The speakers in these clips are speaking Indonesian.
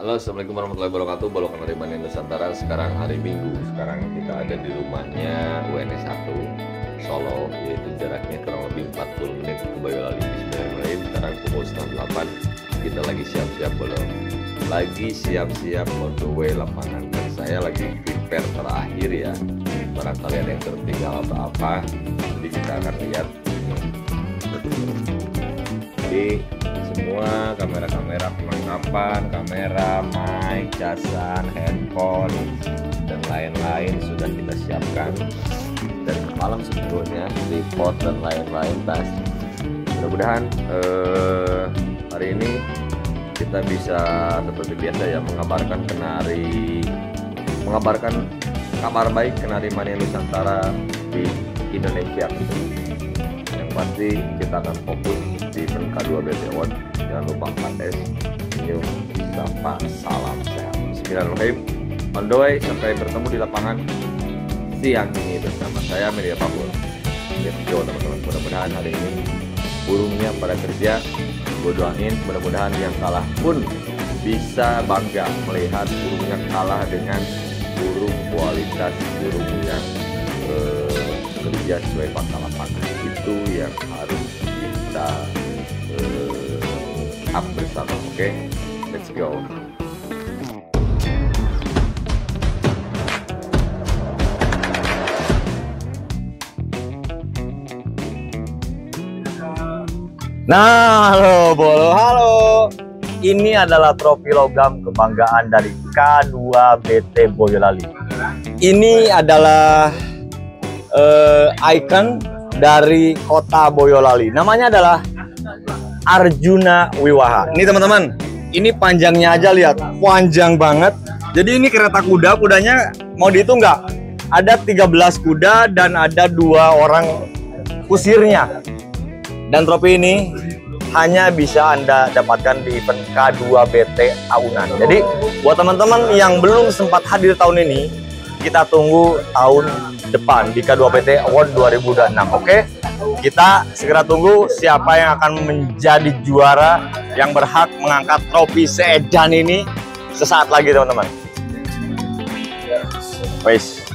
Halo, assalamualaikum warahmatullahi wabarakatuh. Bolokan dari Mania Nusantara. Sekarang hari Minggu. Sekarang kita ada di rumahnya UNS 1 Solo, yaitu jaraknya kurang lebih 40 menit ke Boyolali. Bismillahirrahmanirrahim. Sekarang pukul 7.30. Kita lagi siap-siap Lagi siap-siap on the way lapangan. Dan saya lagi prepare terakhir ya. Barangkali ada yang tertinggal atau apa. Jadi kita akan lihat. Jadi semua kamera-kamera penangkapan, kamera, mic, casan, handphone, dan lain-lain sudah kita siapkan. Dan malam sebelumnya tripod dan lain-lain tas. Mudah-mudahan hari ini kita bisa seperti biasa ya mengabarkan kabar baik Kenari Mania Nusantara di Indonesia. Yang pasti kita akan fokus di event K2BT Award. Jangan lupa 4S, senyum, sapa, salam sehat. Bismillahirrahmanirrahim. On the way, sampai bertemu di lapangan siang ini bersama saya Media Papua. Let's go teman-teman. Mudah-mudahan hari ini burungnya pada kerja. Gue doain mudah-mudahan yang kalah pun bisa bangga melihat burungnya kalah dengan burung kualitas burung yang kerja sesuai fakta lapangan. Itu yang harus kita up bersama. Oke? Let's go. Nah, halo Bolo, halo. Ini adalah trofi logam kebanggaan dari K2BT Boyolali. Ini adalah ikon dari kota Boyolali. Namanya adalah Arjuna Wiwaha. Ini teman-teman, ini panjangnya aja lihat, panjang banget. Jadi ini kereta kuda, kudanya mau dihitung nggak? Ada 13 kuda dan ada 2 orang kusirnya. Dan trofi ini hanya bisa Anda dapatkan di event K2BT Aunan. Jadi buat teman-teman yang belum sempat hadir tahun ini, kita tunggu tahun depan di K2BT Award 2026. Oke? Kita segera tunggu siapa yang akan menjadi juara yang berhak mengangkat trofi seedan ini sesaat lagi teman-teman. Wes.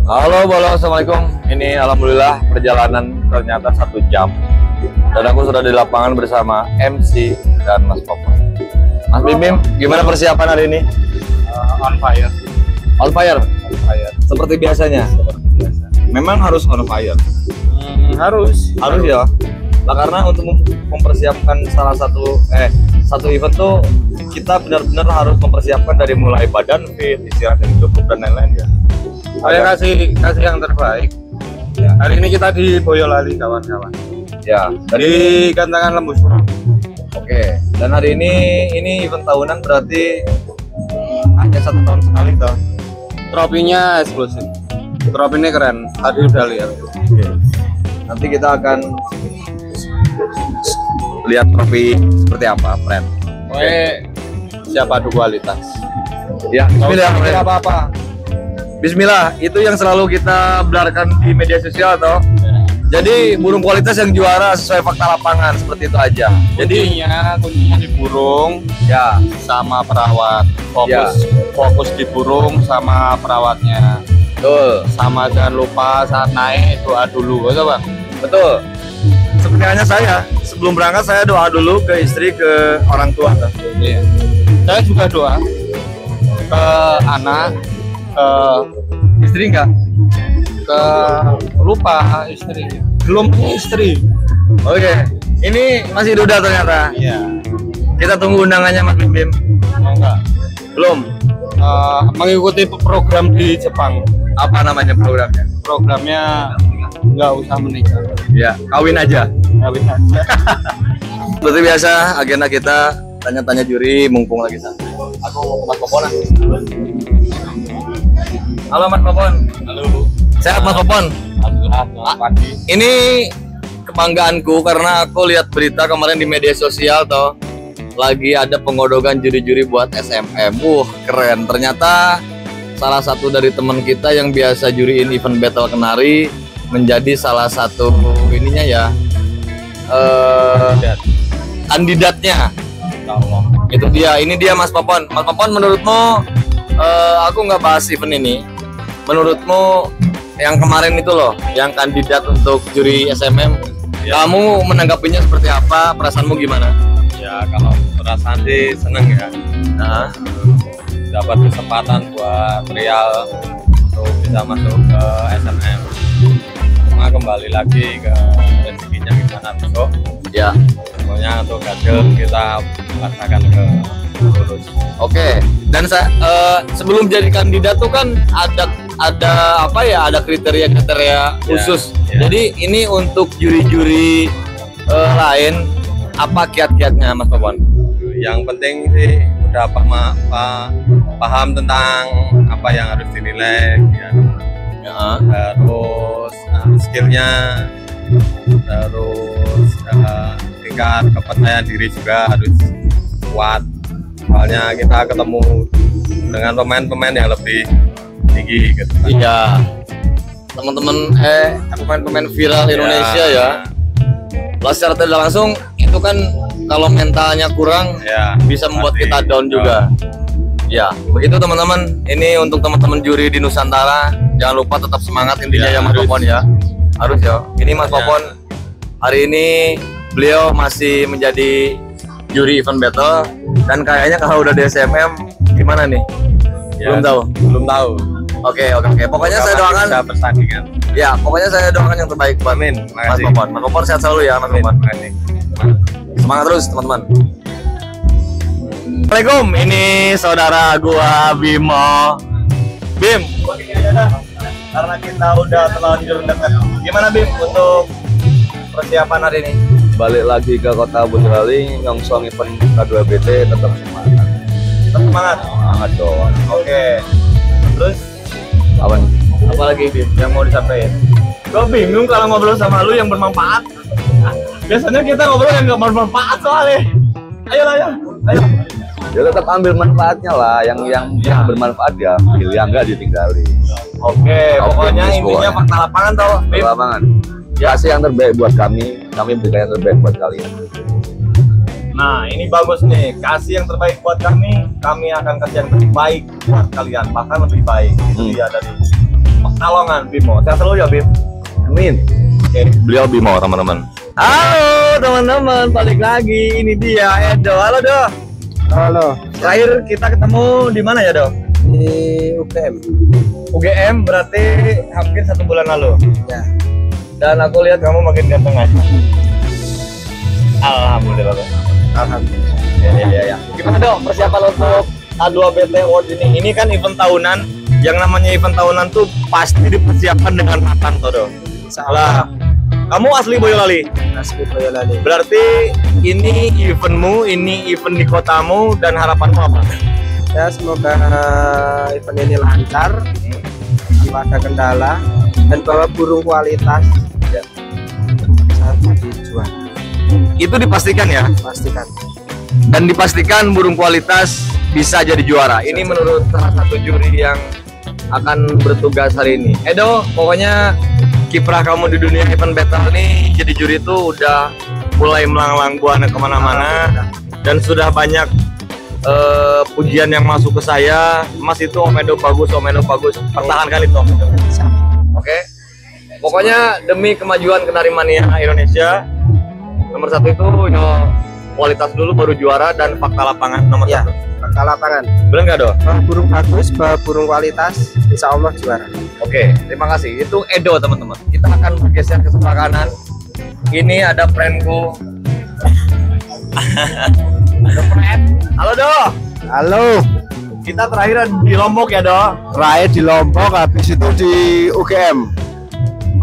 Halo Bolo, assalamualaikum. Ini alhamdulillah perjalanan ternyata 1 jam. Dan aku sudah di lapangan bersama MC dan Mas Popo. Mas Bim, gimana persiapan hari ini? On fire. On fire? On fire. Seperti biasanya? Seperti biasa. Memang harus on fire? Harus ya? Nah, karena untuk mempersiapkan satu event tuh kita benar-benar harus mempersiapkan dari mulai badan fit, istirahat yang cukup dan lain-lain ya. Saya kasih yang terbaik. Ya. Hari ini kita di Boyolali kawan-kawan. Ya. Di Gantangan Lembus. Oke. Dan hari ini event tahunan berarti hanya 1 tahun sekali toh. Trofinya eksklusif. Trofi ini keren. Tadi udah lihat. Oke. Nanti kita akan lihat trofi seperti apa, friend. Oke. Siapa adu kualitas? Ya. Bismillah. Apa-apa. Bismillah, itu yang selalu kita belarkan di media sosial toh. Jadi burung kualitas yang juara sesuai fakta lapangan seperti itu aja. Jadi kuncinya di burung ya sama perawat. Fokus di burung sama perawatnya. Betul. Sama jangan lupa saat naik doa dulu, betul Bang? Betul. Seperti hanya saya, sebelum berangkat saya doa dulu ke istri, ke orang tua toh. Iya. Saya juga doa ke anak, ke Istri enggak? Lupa istri, belum punya istri. Oke. Ini masih duda ternyata. Iya. Kita tunggu undangannya Mas Bim. Mau enggak? Belum. mengikuti program di Jepang. Apa namanya programnya? Programnya nggak usah menikah, Ya, kawin aja. kawin aja. Seperti biasa, agenda kita tanya-tanya juri mumpung lagi santai. Aku mau ke Mas Popon. Halo Mas Popon. Halo. Sehat Mas Popon? Alhamdulillah, selamat pagi. Ini kebanggaanku karena aku lihat berita kemarin di media sosial toh lagi ada pengodokan juri-juri buat SMM. Keren. Ternyata salah satu dari teman kita yang biasa juriin event Battle Kenari menjadi salah satu ininya ya kandidatnya. Itu dia. Ini dia Mas Popon. Mas Popon, menurutmu aku nggak bahas event ini. Menurutmu yang kemarin itu loh, yang kandidat untuk juri SMM, kamu menanggapinya seperti apa? Perasaanmu gimana? Ya kalau perasaan sih seneng ya. Nah, Dapat kesempatan buat Real untuk bisa masuk ke SMM. Cuma kembali lagi ke rezekinya gimana besok. ya, Pokoknya untuk hasil kita paksakan ke lulus. oke. Dan sebelum jadi kandidat tuh kan ada apa ya? Ada kriteria-kriteria khusus. ya. Jadi ini untuk juri-juri lain, apa kiat-kiatnya Mas Popon? Yang penting sih udah paham tentang apa yang harus dinilai ya. Ya. Terus skillnya, terus tingkat kepercayaan diri juga harus kuat. Soalnya kita ketemu dengan pemain-pemain yang lebih tinggi gitu. Iya. Teman-teman pemain-pemain viral Indonesia ya. Lah secara tidak langsung itu kan kalau mentalnya kurang Ya, bisa membuat pasti. kita down juga. Ya, begitu teman-teman. Ini untuk teman-teman juri di Nusantara, jangan lupa tetap semangat intinya ya, Ya, Mas harus. Popon ya. Harus ya. Ini Mas Ya. Popon hari ini beliau masih menjadi juri event battle dan kayaknya kalau udah di SMM gimana nih? Ya, Belum tahu. Belum tahu. Oke. Pokoknya saya Kapan doakan kita pertandingan. ya, pokoknya saya doakan yang terbaik buat Amin. Mas Makasih. Popon. Mas Popon sehat selalu ya, Mas Amin. Popon. Makasih. Semangat terus teman-teman. Assalamualaikum, ini saudara gua Bimo. Bim, karena kita udah terlanjur dekat. Gimana Bim untuk persiapan hari ini? Balik lagi ke kota Boyolali, nyongsong event K2BT, tetap semangat. Tetap semangat. Semangat dong. Oke. Terus Apa nih? apa lagi Bim yang mau disampaikan? Gua bingung kalau ngobrol sama lu yang bermanfaat. Biasanya kita ngobrol yang nggak bermanfaat soalnya. Ayo. Ya tetap ambil manfaatnya lah, yang bermanfaat ya pilih, yang enggak ditinggali. Oke, pokoknya Optimis intinya pokoknya. fakta lapangan toh, Bim. Lapangan. Kasih yang terbaik buat kami berikan yang terbaik buat kalian. Nah, ini bagus nih. Kasih yang terbaik buat kami akan kasih yang terbaik buat kalian, bahkan lebih baik. Itu dia dari Pekalongan Bimo. Sehat selalu ya, Bim. Amin. Oke. Beliau Bimo, teman-teman. Halo teman-teman, balik lagi. Ini dia Edo. Halo Do. Halo. Terakhir kita ketemu di mana ya Do? Di UGM. UGM berarti hampir 1 bulan lalu. Ya. Dan aku lihat kamu makin ganteng aja. Alhamdulillah. Do. Alhamdulillah. Ya. Gimana dong persiapan untuk A2BT Award ini? Ini kan event tahunan. Yang namanya event tahunan tuh pasti dipersiapkan dengan matang toh dong. Salah. Kamu asli Boyolali. Asli Boyolali. Berarti ini eventmu, ini event di kotamu dan harapanmu apa? Ya semoga event ini lancar, tanpa ada kendala dan bawa burung kualitas. Ya. Saat jadi juara. Itu dipastikan ya. Pastikan. Dan dipastikan burung kualitas bisa jadi juara. Ini menurut salah satu juri yang akan bertugas hari ini. Edo, pokoknya kiprah kamu di dunia event battle nih jadi juri itu udah mulai melanglang buana kemana-mana dan sudah banyak pujian yang masuk ke saya. Mas itu Om Edo bagus, pertahankan itu Om Edo. Oke. Pokoknya demi kemajuan Kenari Mania Indonesia, nomor 1 itu kualitas dulu baru juara dan fakta lapangan nomor Ya. 1. Fakta lapangan. Bener nggak Do? Bawa burung bagus, bawa burung kualitas, insya Allah juara. Oke, terima kasih. Itu Edo teman-teman. Kita akan bergeser ke sebelah kanan. Ini ada friendku. Ada friend. Halo Do. Halo. Kita terakhir di Lombok ya, Do? Terakhir di Lombok, habis itu di UGM.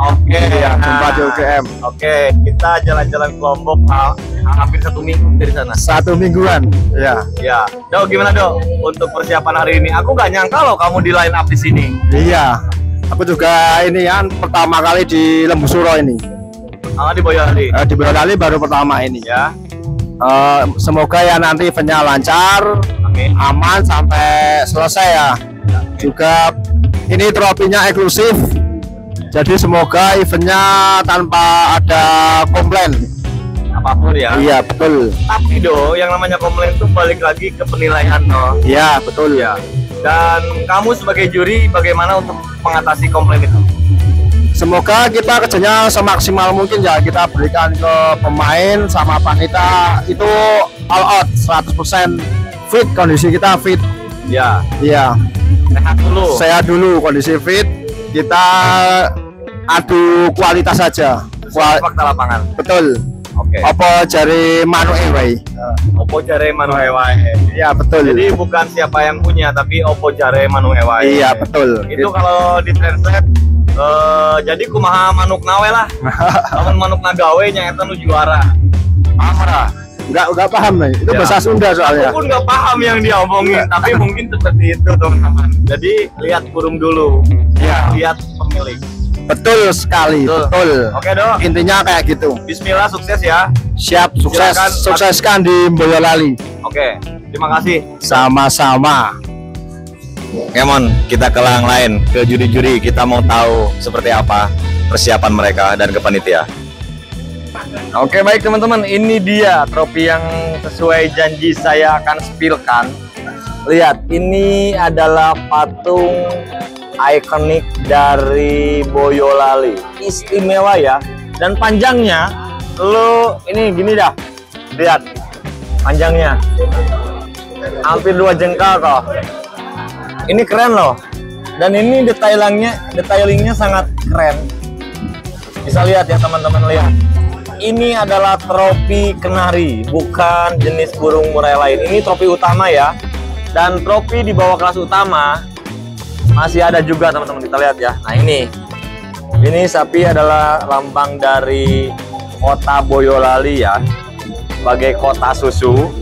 Oke, Ya, jumpa di UGM. Oke, kita jalan-jalan ke Lombok hampir 1 minggu dari sana. 1 mingguan. Ya. Ya, Do, gimana Do untuk persiapan hari ini? Aku gak nyangka loh kamu di line up di sini. Iya. Aku juga ini kan pertama kali di Lembusuro ini. Di Boyolali. Di Boyolali baru pertama ini. Ya, Semoga ya nanti eventnya lancar, amin. aman sampai selesai ya. Juga ini trofinya eksklusif. Jadi semoga eventnya tanpa ada komplain. Apapun ya. Iya betul. Tapi Do, yang namanya komplain itu balik lagi ke penilaian Do. Iya betul ya. Dan kamu sebagai juri bagaimana untuk mengatasi komplain itu? Semoga kita kerjanya semaksimal mungkin ya, kita berikan ke pemain sama panitia itu all out 100% fit, kondisi kita fit. Ya, Iya. sehat dulu. Sehat dulu, kondisi fit. Kita adu kualitas saja. Fakta lapangan. Betul. Oke. Apa jari manu wae. Opo jare manu ewae. Iya betul. Jadi bukan siapa yang punya, tapi opo jare manu ewae. Iya betul. Itu kalau di translate jadi kumaha manuk nawe lah. Lamun manuk nagawe nya eta nu juara. Paham ora? Enggak paham nih. Itu Ya. bahasa Sunda soalnya. Aku pun nggak paham yang dia omongin, tapi mungkin seperti itu teman-teman. Jadi lihat burung dulu, Ya. lihat pemilik. Betul sekali. Betul. Betul. Oke Do, Intinya kayak gitu. Bismillah, sukses ya. Siap, sukses. Silakan. Sukseskan di Boyolali. Oke, terima kasih. Sama-sama. Kemon, kita ke yang lain, ke juri-juri. Kita mau tahu seperti apa persiapan mereka dan ke panitia. Oke, baik teman-teman, ini dia trofi yang sesuai janji saya akan spilkan. Lihat, ini adalah patung ikonik dari Boyolali. Istimewa ya. Dan panjangnya, ini gini dah. Lihat, panjangnya. Hampir 2 jengkal kok. Ini keren loh, dan ini detailingnya sangat keren. Bisa lihat ya teman-teman, lihat. Ini adalah trofi kenari, bukan jenis burung murai lain. Ini trofi utama ya, dan trofi di bawah kelas utama masih ada juga teman-teman. Kita lihat ya. Nah ini sapi adalah lambang dari kota Boyolali ya, sebagai kota susu.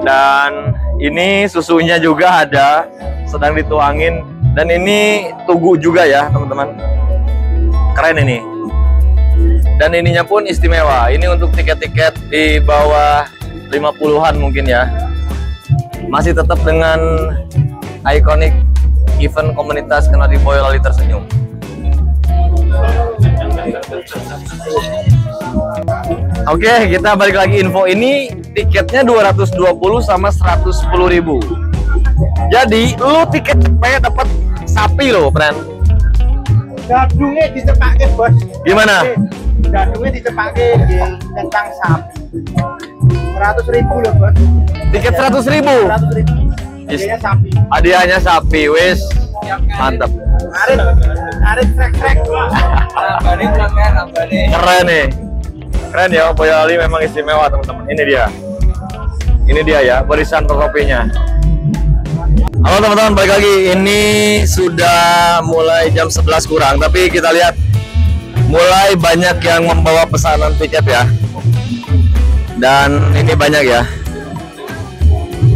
Dan ini susunya juga ada, sedang dituangin, dan ini tugu juga ya teman-teman. Keren ini. Dan ininya pun istimewa. Ini untuk tiket-tiket di bawah 50-an mungkin ya. Masih tetap dengan ikonik event komunitas Kenari Boyolali Tersenyum. Oke, kita balik lagi info. Ini tiketnya 220 sama 110.000. Jadi lu tiket pengen dapat sapi lo, friend. Gadungnya dicepake, Bos. Gimana? Gadungnya dicepake tentang sapi. 100.000 loh, Bos. Tiket 100.000. 100.000. Hadiahnya sapi. Hadiahnya sapi, wis. Mantap. Arit trek-trek. Keren nih. Keren ya, Boyolali memang istimewa teman-teman. Ini dia ya, barisan trofinya. Halo teman-teman, balik lagi. Ini sudah mulai jam 11 kurang, tapi kita lihat mulai banyak yang membawa pesanan tiket ya. Dan ini banyak ya.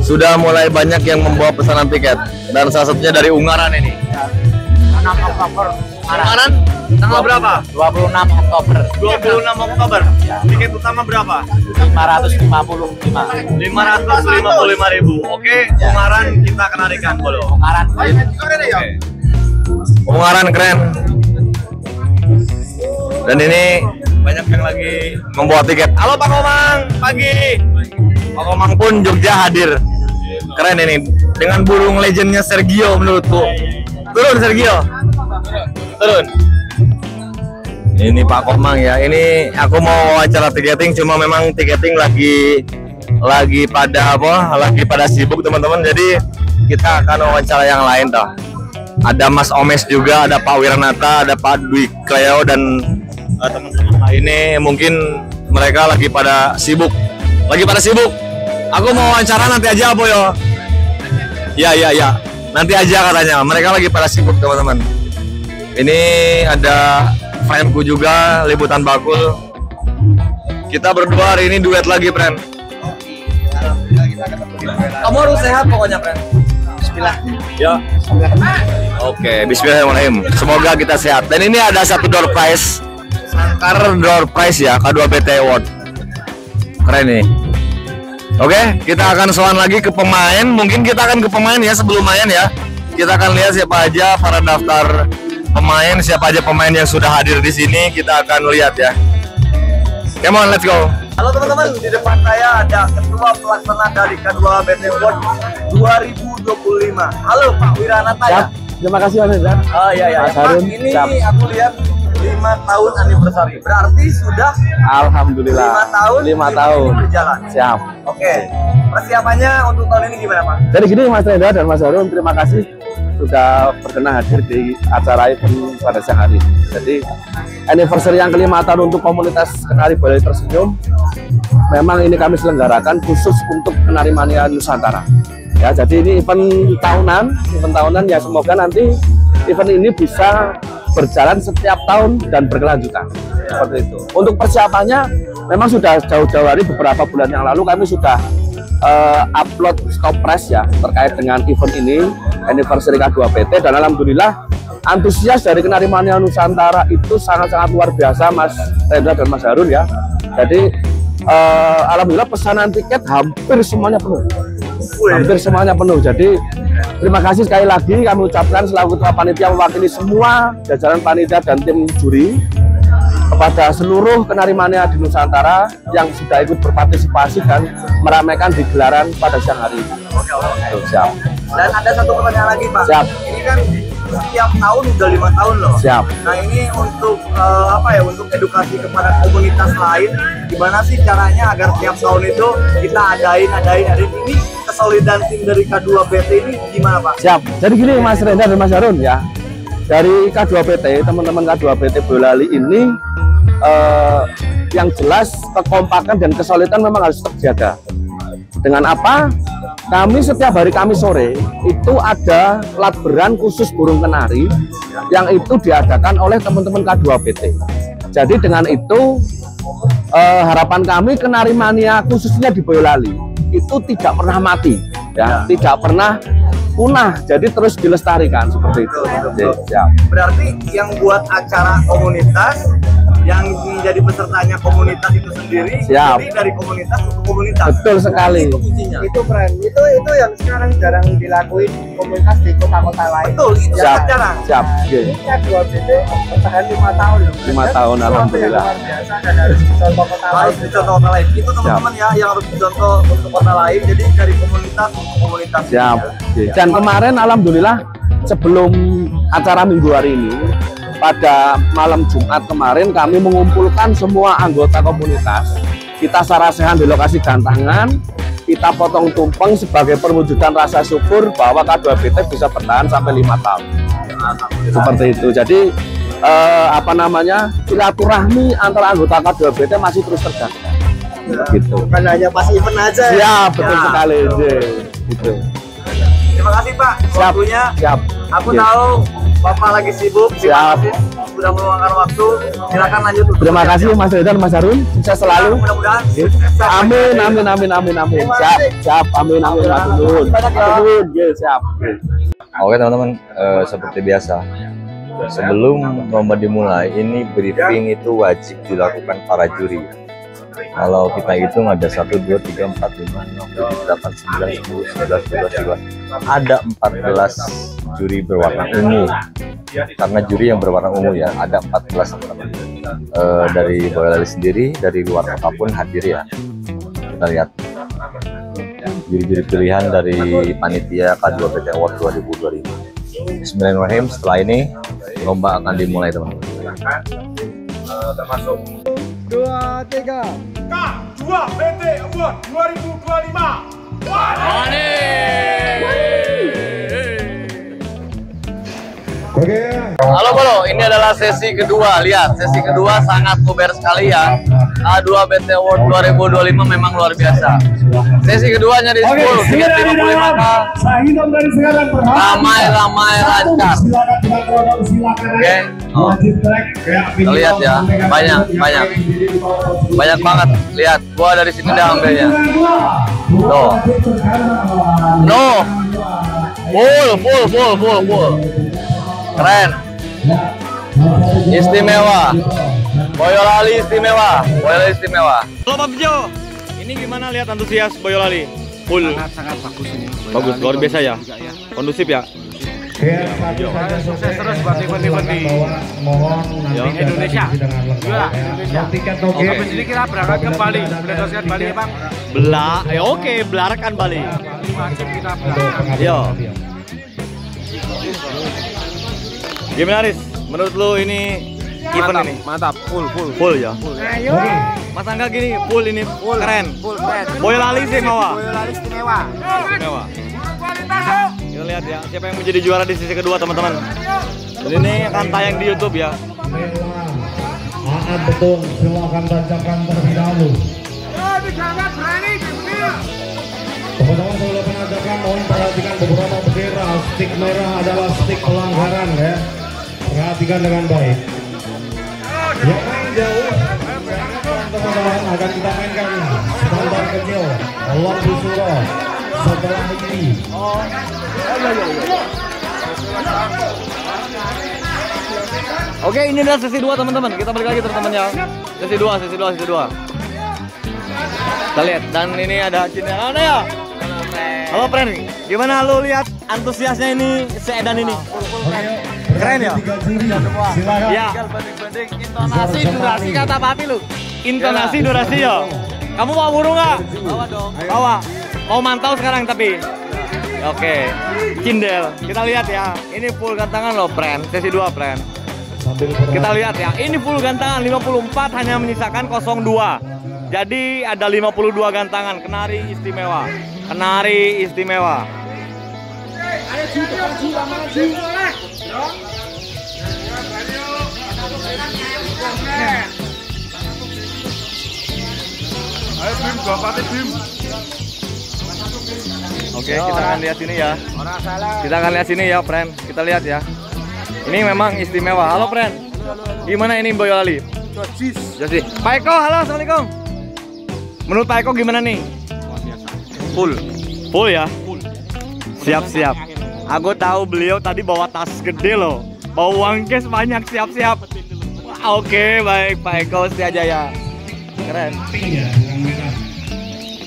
Sudah mulai banyak yang membawa pesanan tiket. Dan salah satunya dari Ungaran ini. 6 Oktober. Ungaran tanggal berapa? 26 Oktober. 26 Oktober. Tiket utama berapa? 555. 555.000. Oke, Ungaran kita kenarikan bolo. Ungaran. Ungaran keren. Dan ini banyak yang lagi membawa tiket. Halo Pak Komang, pagi. Pak Komang pun Jogja hadir. Keren ini, dengan burung legendnya Sergio menurutku. Turun Sergio. Turun. Ini Pak Komang ya. Ini aku mau wawancara tiketing, cuma memang tiketing lagi pada lagi pada sibuk teman-teman. Jadi kita akan wawancara yang lain toh. Ada Mas Omes juga, ada Pak Wiranata, ada Pak Dwi Cleo, dan teman-teman lainnya. Mungkin mereka lagi pada sibuk. Aku mau wawancara nanti aja, Boyo. Ya. Nanti aja katanya. Mereka lagi pada sibuk teman-teman. Ini ada friendku juga, Liputan Bakul. Kita berdua hari ini duet lagi, friend. Kamu harus sehat pokoknya, friend. Bismillah. Ya. Oke, bismillahirrahmanirrahim. Semoga kita sehat. Dan ini ada satu door prize. Sangkar door prize ya, K2PT Award. Keren nih. Oke, kita akan soal lagi ke pemain. Mungkin kita akan ke pemain ya sebelum main ya. Kita akan lihat siapa aja para daftar pemain, siapa aja pemain yang sudah hadir di sini. Kita akan lihat ya. Come on, let's go. Halo teman-teman, di depan saya ada ketua pelaksana dari K2PT Award 2025. Halo Pak Wiranata ya. Terima kasih Mas Rizal. Oh iya. Mas Harun, ini siap. aku lihat 5 tahun anniversary. Berarti sudah Alhamdulillah. 5 tahun berjalan. Siap. Oke. Persiapannya untuk tahun ini gimana, Pak? Jadi gini Mas Renda dan Mas Harun, terima kasih sudah berkenan hadir di acara event pada siang hari. Jadi anniversary yang ke-5 tahun untuk komunitas Kenari Boyolali Tersenyum. Memang ini kami selenggarakan khusus untuk Kenari Mania Nusantara. Ya, jadi ini event tahunan ya, semoga nanti event ini bisa berjalan setiap tahun dan berkelanjutan. Seperti itu. Untuk persiapannya memang sudah jauh-jauh hari, beberapa bulan yang lalu kami sudah upload stop press ya terkait dengan event ini, anniversary K2PT, dan alhamdulillah antusias dari Kenari Mania Nusantara itu sangat-sangat luar biasa Mas Rendra dan Mas Harun ya. Jadi alhamdulillah pesanan tiket hampir semuanya penuh. Jadi terima kasih sekali lagi kami ucapkan selaku ketua panitia mewakili semua jajaran panitia dan tim juri kepada seluruh Kenari Mania di Nusantara yang sudah ikut berpartisipasi dan meramaikan di gelaran pada siang hari ini. Oke. Siap. Dan ada satu pertanyaan lagi, Pak. Siap. Ini kan setiap tahun udah 5 tahun loh. Siap. Nah ini untuk untuk edukasi kepada komunitas lain, gimana sih caranya agar tiap tahun itu kita adain ini kesolidan tim dari K2PT ini gimana, Pak? Siap. Jadi gini Mas Rendra dan Mas Harun ya. Dari K2PT, teman-teman K2PT Boyolali ini yang jelas kekompakan dan kesulitan memang harus terjaga. Dengan apa? Kami setiap hari Kamis sore itu ada latberan khusus burung kenari yang itu diadakan oleh teman-teman K2PT. Jadi dengan itu harapan kami Kenari Mania khususnya di Boyolali itu tidak pernah mati ya, tidak pernah punah, jadi terus dilestarikan seperti itu. Berarti yang buat acara komunitas, yang menjadi pesertanya komunitas itu sendiri, Siap. jadi dari komunitas untuk komunitas. Betul sekali. Itu kuncinya. Itu keren. Itu yang sekarang jarang dilakuin komunitas di kota-kota lain. Betul, itu Siap. sangat jarang. Siap. Ini K2PT bertahan 5 tahun loh. 5 tahun, alhamdulillah. Luar biasa dan harus dicontoh kota lain. Harus dicontoh kota lain. Itu teman-teman ya yang harus dicontoh untuk kota lain. Jadi dari komunitas untuk komunitas. Siap. Dan kemarin alhamdulillah sebelum acara minggu hari ini, pada malam Jumat kemarin kami mengumpulkan semua anggota komunitas. Kita sarasehan di lokasi Gantangan, kita potong tumpeng sebagai perwujudan rasa syukur bahwa K2PT bisa bertahan sampai 5 tahun. Seperti itu. Jadi silaturahmi antara anggota K2PT masih terus terjaga. Gitu. Bukan hanya pas event aja. Siap, betul sekali. Gitu. Terima kasih Pak waktunya. Siap. Aku Yes. tahu Bapak lagi sibuk. Siap. Sudah meluangkan waktu. Silakan lanjut. Terima kasih Mas Reza dan Mas Harun. Sukses selalu. Mudah-mudahan. Amin. Siap. Amin. Siap. Oke teman-teman, seperti biasa, sebelum lomba dimulai, ini briefing itu wajib dilakukan para juri. Kalau kita hitung ada 1, 2, 3, 4, 5, 6, 7, 8, 9, 10, 11, 12, 13. Ada 14 juri berwarna ungu. Karena juri yang berwarna ungu ya, ada 14 teman-teman. Dari Boyolali sendiri, dari luar kota pun hadir ya. Kita lihat juri-juri pilihan dari panitia K2PT Award 2025. Bismillahirrahmanirrahim. Setelah ini lomba akan dimulai teman-teman. Termasuk 2, 3. K2PT Award 2025. Halo Bolo, ini adalah sesi kedua. Lihat, sesi kedua sangat kuber sekali ya. A2 BT Award 2025 memang luar biasa. Sesi keduanya di full, tiket 55K. Ramai-ramai lancar. Oke, kita lihat ya, banyak banget. Lihat, gua dari sini udah ambilnya. Tuh, no, full. Keren, istimewa, Boyolali istimewa. Halo Pak Bejo, ini gimana lihat antusias Boyolali? Full, sangat bagus ini. Bagus, luar biasa ya, kondusif ya. Sukses terus buat event-event di Indonesia. Iya, Indonesia. Habis ini kita berangkat ke Bali. Berdasarkan Bali ya Bang. Oke, belarakan Bali. Wajib kita berangkat. Yo. Gimana Riz? Menurut lu ini event ini? Mantap, Full ya. Ayo. Mas Angga gini, full ini, keren. Keren. Boyolali istimewa. Boyolali istimewa. Kita lihat ya, siapa yang menjadi juara di sesi kedua teman-teman. Dan ini akan tayang di YouTube ya. Betul, silakan bacakan terlebih dahulu. Teman-teman sebelum penajakan mohon perhatikan beberapa bendera. Stik merah adalah stik pelanggaran ya. Perhatikan dengan baik. Yang main jauh, teman-teman akan kita mainkan standar kecil. Allah disuruh setelah ini. Oke, ini adalah sesi 2 teman-teman. Kita balik lagi teman-teman ya. Sesi 2. Kita lihat, dan ini ada Cina. Ada ya? Halo Pren, gimana lu lihat antusiasnya ini seedan ini? Keren ya? Silakan. Ya. Intonasi, durasi, kata papi lu. Intonasi, durasi ya. Kamu mau buru nggak? Bawa dong. Bawa. Mau mantau sekarang tapi. Oke. Cindel. Kita lihat ya. Ini full gantangan loh Pren. Sesi 2 Pren. Kita lihat ya. Ini full gantangan 54 hanya menyisakan 02. Jadi ada 52 gantangan. Kenari istimewa. Ayo Bim, bapaknya Bim. Oke, kita akan lihat sini ya. Kita akan lihat sini ya, Pren. Kita lihat ya. Ini memang istimewa. Halo, Pren. Gimana ini Boyolali? Josis. Pak Eko, halo, assalamualaikum. Menurut Pak Eko gimana nih? Full ya. Siap. Aku tahu beliau tadi bawa tas gede loh. Bawa uang cash banyak, siap. Oke, baik Pak Eko Setiajaya. Keren.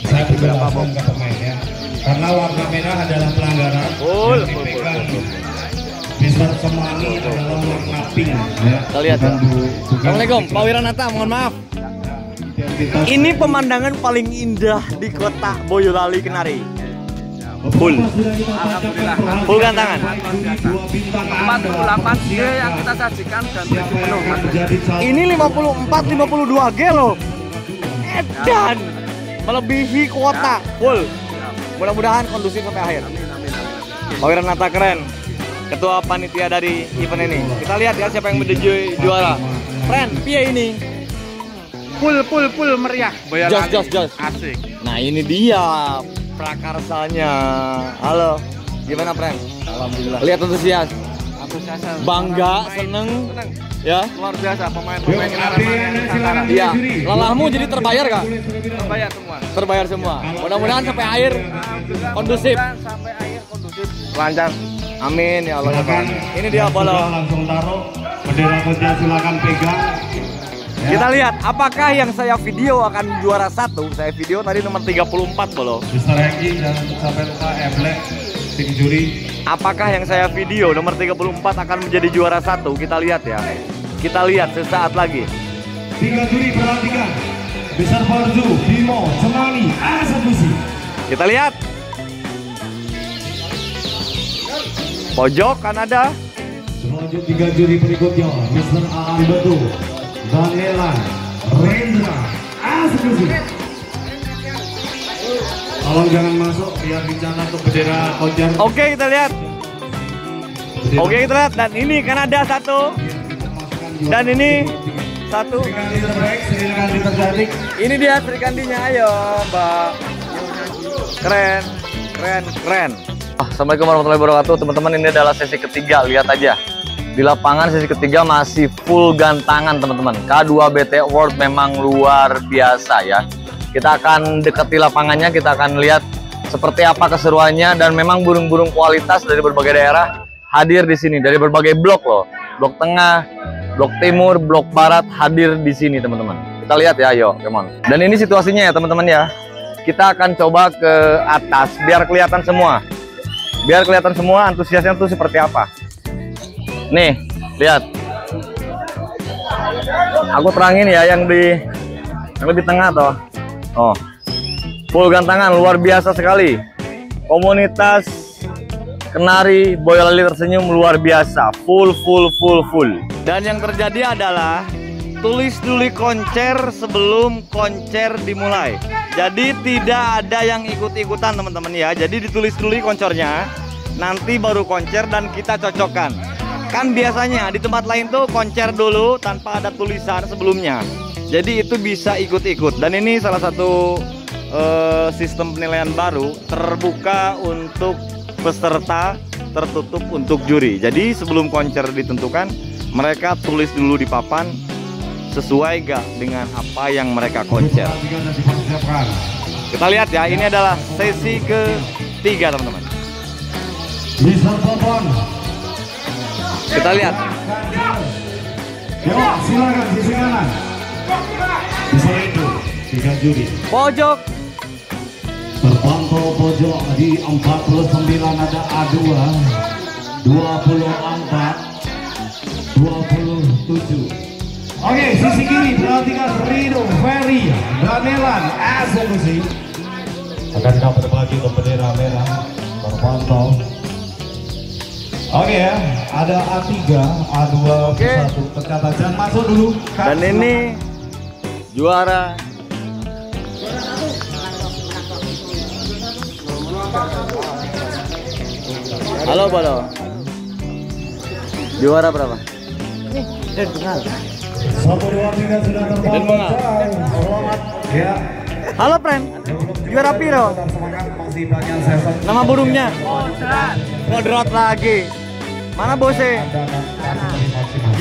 Saya berjelaskan ke pemain ya. Karena warna merah adalah pelanggaran. Full. Mister Semani adalah warna pink ya. Kita lihat ya. Assalamualaikum, Pak Wiranata, mohon maaf. Ini pemandangan paling indah di kota Boyolali Kenari. Full gantangan. 48 G yang kita sajikan dan penuh. Ini 52 G loh. Edan melebihi kuota full. Mudah-mudahan kondusif sampai akhir. Pak Wiranata keren. Ketua panitia dari event ini. Kita lihat ya siapa yang menjadi juara. Friend, piye ini? Full meriah. Jos. Asik. Nah ini dia prakarsanya. Halo, gimana friend? Alhamdulillah. Lihat antusias. Bangga, seneng. Ya. Luar biasa pemain-pemain Nusantara. Iya. Lelahmu jadi terbayar kak? Terbayar semua. Terbayar semua. Mudah-mudahan sampai akhir kondusif. Sampai akhir kondusif. Lancar. Amin ya Allah. Ini dia bola. Langsung taruh bendera putih, silakan pegang. Kita lihat apakah yang saya video akan juara 1. Saya video tadi nomor 34 bolo. Mr. Egi dan sampai lupa Eble tim juri. Apakah yang saya video nomor 34 akan menjadi juara 1? Kita lihat ya. Kita lihat sesaat lagi. 3 juri perhatikan. Besar Barzu, Bimo, Semani, eksekusi. Kita lihat. Pojok kan ada. Selanjut 3 juri berikutnya, Mr. Aan Betul, Daniela, Rendra, eksekusi. Tolong jangan masuk biar bicara untuk bendera Kojar. Oke, kita lihat. Oke, kita lihat. Dan ini kan ada satu. Dan ini satu. Ini dia Srikandinya. Ayo, Mbak. Keren, keren, keren. Assalamualaikum warahmatullahi wabarakatuh. Teman-teman, ini adalah sesi ketiga. Lihat aja. Di lapangan sesi ketiga masih full gantangan, teman-teman. K2BT Award memang luar biasa ya. Kita akan dekati lapangannya, kita akan lihat seperti apa keseruannya, dan memang burung-burung kualitas dari berbagai daerah hadir di sini, dari berbagai blok loh. Blok tengah, blok timur, blok barat hadir di sini, teman-teman. Kita lihat ya, ayo, come on. Dan ini situasinya ya, teman-teman ya. Kita akan coba ke atas biar kelihatan semua. Biar kelihatan semua antusiasnya tuh seperti apa. Nih, lihat. Aku terangin ya yang di tengah toh. Oh. Full gantangan, luar biasa sekali. Komunitas Kenari Boyolali Tersenyum luar biasa. Full. Dan yang terjadi adalah tulis dulu konser sebelum konser dimulai. Jadi tidak ada yang ikut-ikutan, teman-teman ya. Jadi ditulis dulu konsernya, nanti baru konser dan kita cocokkan. Kan biasanya di tempat lain tuh konser dulu tanpa ada tulisan sebelumnya. Jadi itu bisa ikut-ikut. Dan ini salah satu sistem penilaian baru, terbuka untuk peserta, tertutup untuk juri. Jadi sebelum konser ditentukan, mereka tulis dulu di papan sesuai gak dengan apa yang mereka konser. Kita lihat ya, ini adalah sesi ketiga, teman-teman. Kita lihat. Silakan sisi kanan. Bisa itu 3 juri. Pojok. Terpantau pojok di 49 ada A2, 24, 27. Oke, sisi kiri perhatikan Rido, Ferry, Danelan, eksekusi. Akan kita berbagi ke bendera merah. Terpantau. Oke ya, ada A3, A2, Oke. 1. Tercatat, jangan masuk dulu. Dan ini juara. Halo, Balo. Juara berapa? 1, 2, 3 sudah Dan bunga. Selamat. Ya. Halo, friend. Juara piro? Masih banyak session. Nama burungnya? Kodrat lagi. Mana bose?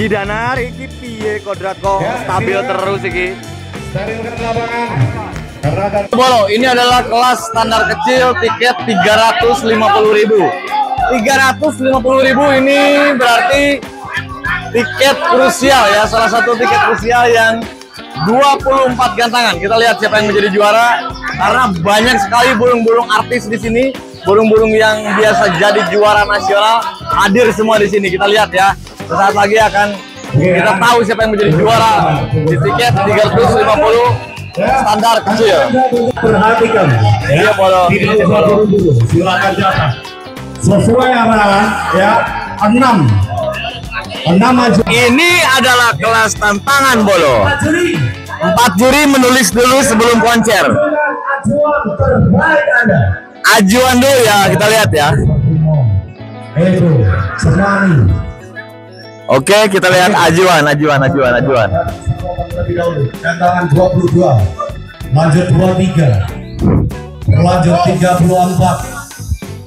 Jidanar iki piye kodrat kok stabil terus iki. Sterilkan lapangan. Karena akan Bolo, ini adalah kelas standar kecil, tiket 350.000. 350.000 ini berarti tiket krusial ya, salah satu tiket krusial yang 24 gantangan. Kita lihat siapa yang menjadi juara, karena banyak sekali burung-burung artis di sini, burung-burung yang biasa jadi juara nasional hadir semua di sini. Kita lihat ya, sesaat lagi akan kita tahu siapa yang menjadi juara di tiket 350 standar kecil. perhatikan. Iya, Bolo. Silakan jatah. Sesuai arahan ya, 6 maju. Ini adalah kelas tantangan, Bolo. 4 juri menulis dulu sebelum konser. Ajuan terbaik Anda. Ajuan dulu ya, kita lihat ya. Itu Semani. Oke, kita lihat ajuan. Terlebih dahulu, gantangan 22, lanjut 23, lanjut 34,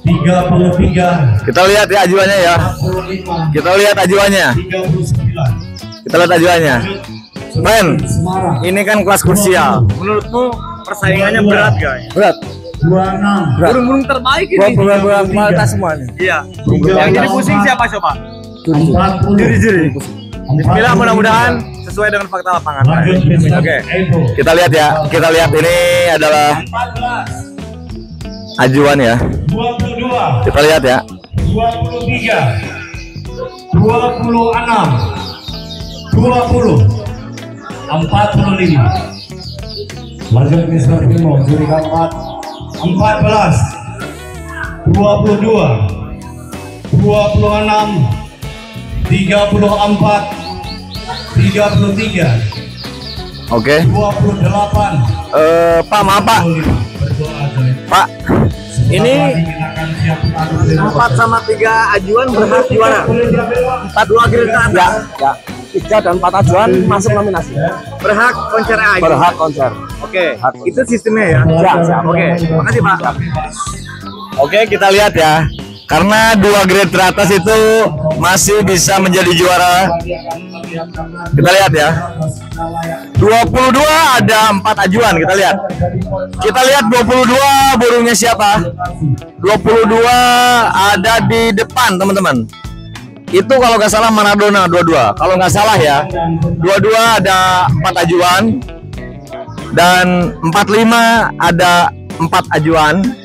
33, Kita lihat ya ajuannya ya. 45, Kita lihat ajuannya. 39. Kita lihat ajuannya. Men, Semarang ini kan kelas krusial. Menurutmu persaingannya berat gak? Berat. 26, Burung-burung terbaik ini. Burung-burung kualitas semua nih. Iya. Yang jadi pusing siapa coba? 40. Juri-juri. Bismillah, mudah-mudahan sesuai dengan fakta lapangan. Lanjut, Oke. Edo. Kita lihat ya. Kita lihat ini adalah 14, ajuan ya. 22, Kita lihat ya. 23, 26, 20, 45. Lanjut Mr. Bimo, juri keempat. 14, 22, 26, 34, 33, Oke. 28, Pak, maaf Pak. 25. Berdoa Joy. Pak, Ini 4 sama 3 ajuan berhak juara. 4 2 grade ke atas. Ya. 3 dan 4 ajuan masuk nominasi. Berhak konser A. Berhak konser. Oke. Hak. Itu sistemnya ya. Ya. Oke. Makasih Pak. Oke, kita lihat ya. Karena 2 grade teratas itu masih bisa menjadi juara. Kita lihat ya. 22 ada 4 ajuan, kita lihat. Kita lihat 22 burungnya siapa? 22 ada di depan, teman-teman. Itu kalau nggak salah Maradona 22. Kalau nggak salah ya. 22 ada 4 ajuan. Dan 45 ada 4 ajuan.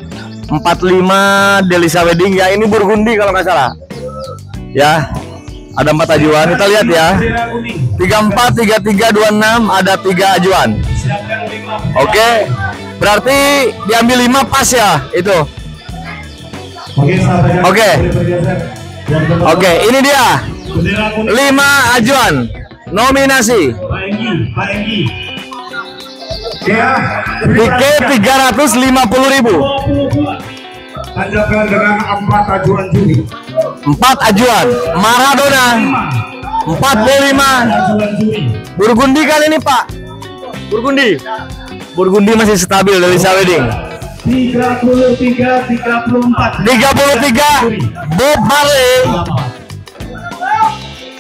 45 Delisa Wedding ya, ini Burgundi kalau nggak salah ya, ada 4 ajuan. Kita lihat ya, 34 33 26 ada 3 ajuan. Oke, berarti diambil 5 pas ya itu. Oke, ini dia 5 ajuan nominasi. Tiket 350.000. Tanjakan dengan 4 ajuan juri. 4 ajuan Maradona 45. Burgundi kan ini Pak? Burgundi masih stabil dari Wedding. 33 34 Bob Marley.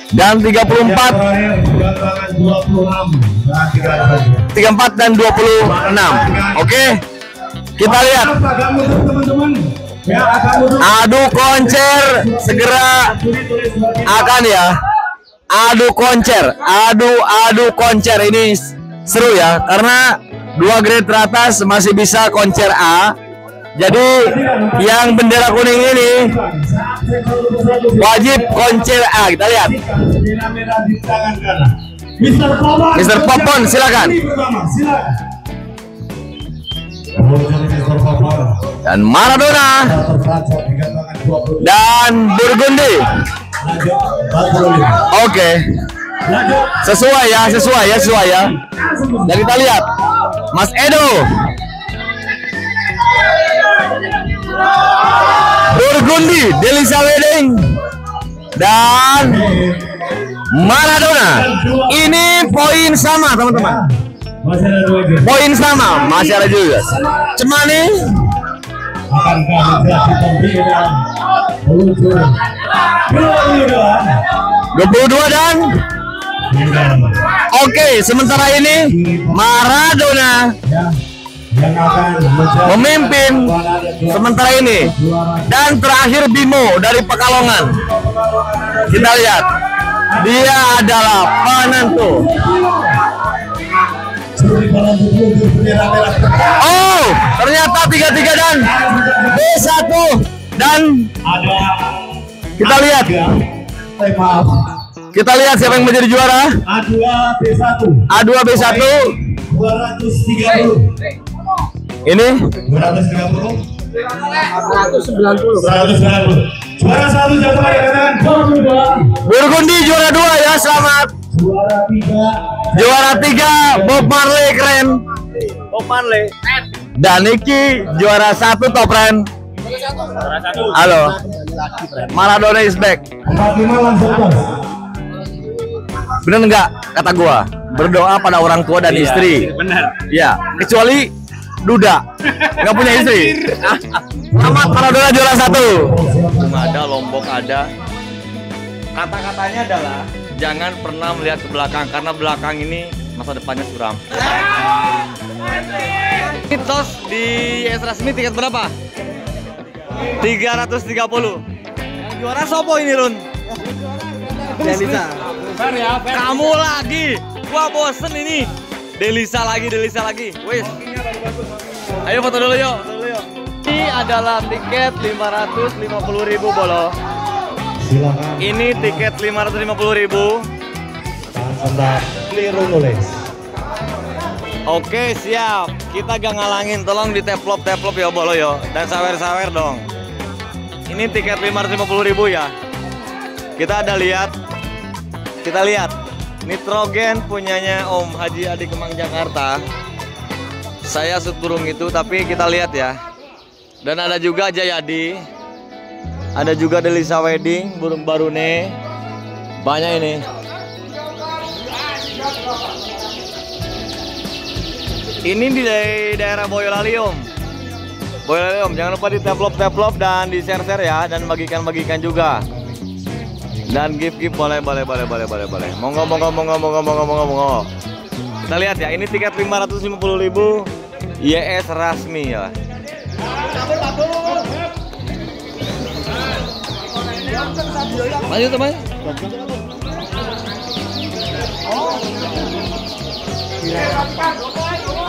Dan 34 dan 26. Oke, kita lihat adu konser segera akan ya. Adu konser ini seru ya, karena 2 grade teratas masih bisa konser A. Jadi yang bendera kuning ini wajib konser A. Kita lihat. Mr. Popon silakan. Dan Maradona dan Burgundi. Oke. Sesuai ya. Dan kita lihat Mas Edo. Burgundi, Delisa Wedding dan Maradona. Ini poin sama teman-teman. Poin sama, masih ada juga. Cemani akankah menjadi pembina 22 dan oke, sementara ini Maradona yang akan memimpin sementara ini, dan terakhir Bimo dari Pekalongan. Kita lihat, dia adalah penentu. Oh, ternyata 33 dan B1 dan kita lihat. Kita lihat siapa yang menjadi juara. A2 B1 230. ini 230. 190. Juara 1 jatuh dikatakan Burgundi juara 2 ya, selamat. Juara 3 Bob Marley, keren. Bob Marley. Dan Niki juara 1 top Ren. Halo. Maradona is back. 45 langsung tos. Bener nggak kata gua? Berdoa pada orang tua dan istri. Benar. Ya, kecuali Duda nggak punya istri. Selamat Maradona juara 1. Ada Lombok ada. Kata-katanya adalah jangan pernah melihat ke belakang, karena belakang ini masa depannya suram. Tos di Esras ini tiket berapa? 330. Yang juara sopo ini, Run? Delisa. Kamu lagi. Gua bosen ini. Delisa lagi. Wis. Ayo foto dulu yuk. Ini adalah tiket 550.000 bolo. Silakan. Ini tiket 550.000. Sebentar. Keliru nulis. Oke, siap. Kita gak ngalangin. Tolong di teplop ya bolo yo. Dan sawer dong. Ini tiket 550.000 ya. Kita lihat. Nitrogen punyanya Om Haji Adi Kemang Jakarta. Saya shoot burung itu, tapi kita lihat ya. Dan ada juga Jayadi. Ada juga Delisa Wedding, burung Barune. Banyak ini. Ini di daerah Boyolali, Om. Boyolali, Om. Jangan lupa di tap-lop dan di share-share ya, dan bagikan juga. Dan gift boleh. Monggo. Kita lihat ya, ini tiket 550.000 YS Rasmi ya. Lanjut teman.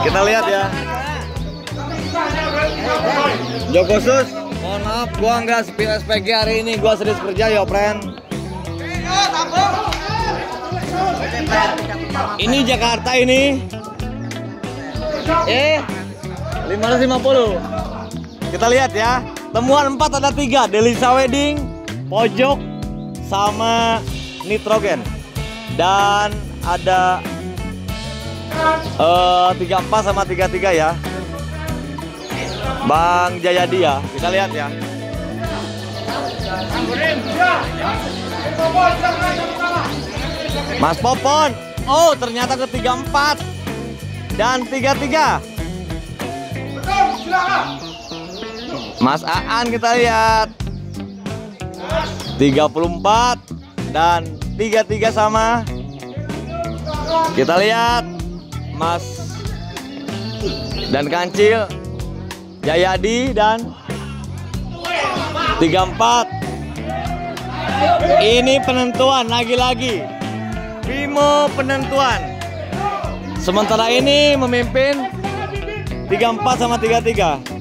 Kita lihat ya. Joko Sus, mohon maaf gua nggak SPG hari ini, gua serius kerja ya, friend. Ini Jakarta ini. 550. Kita lihat ya. Temuan 4 ada 3, Delisa Wedding, Pojok, sama Nitrogen. Dan ada 34 sama 33 ya. Bang Jayadi ya. Kita lihat ya. Mas Popon. Oh, ternyata ke 34 dan 33. Mas Aan kita lihat 34 dan 33 sama. Kita lihat Mas dan Kancil Jayadi dan 34. Ini penentuan lagi-lagi. Bimo penentuan. Sementara ini memimpin 34 sama 33.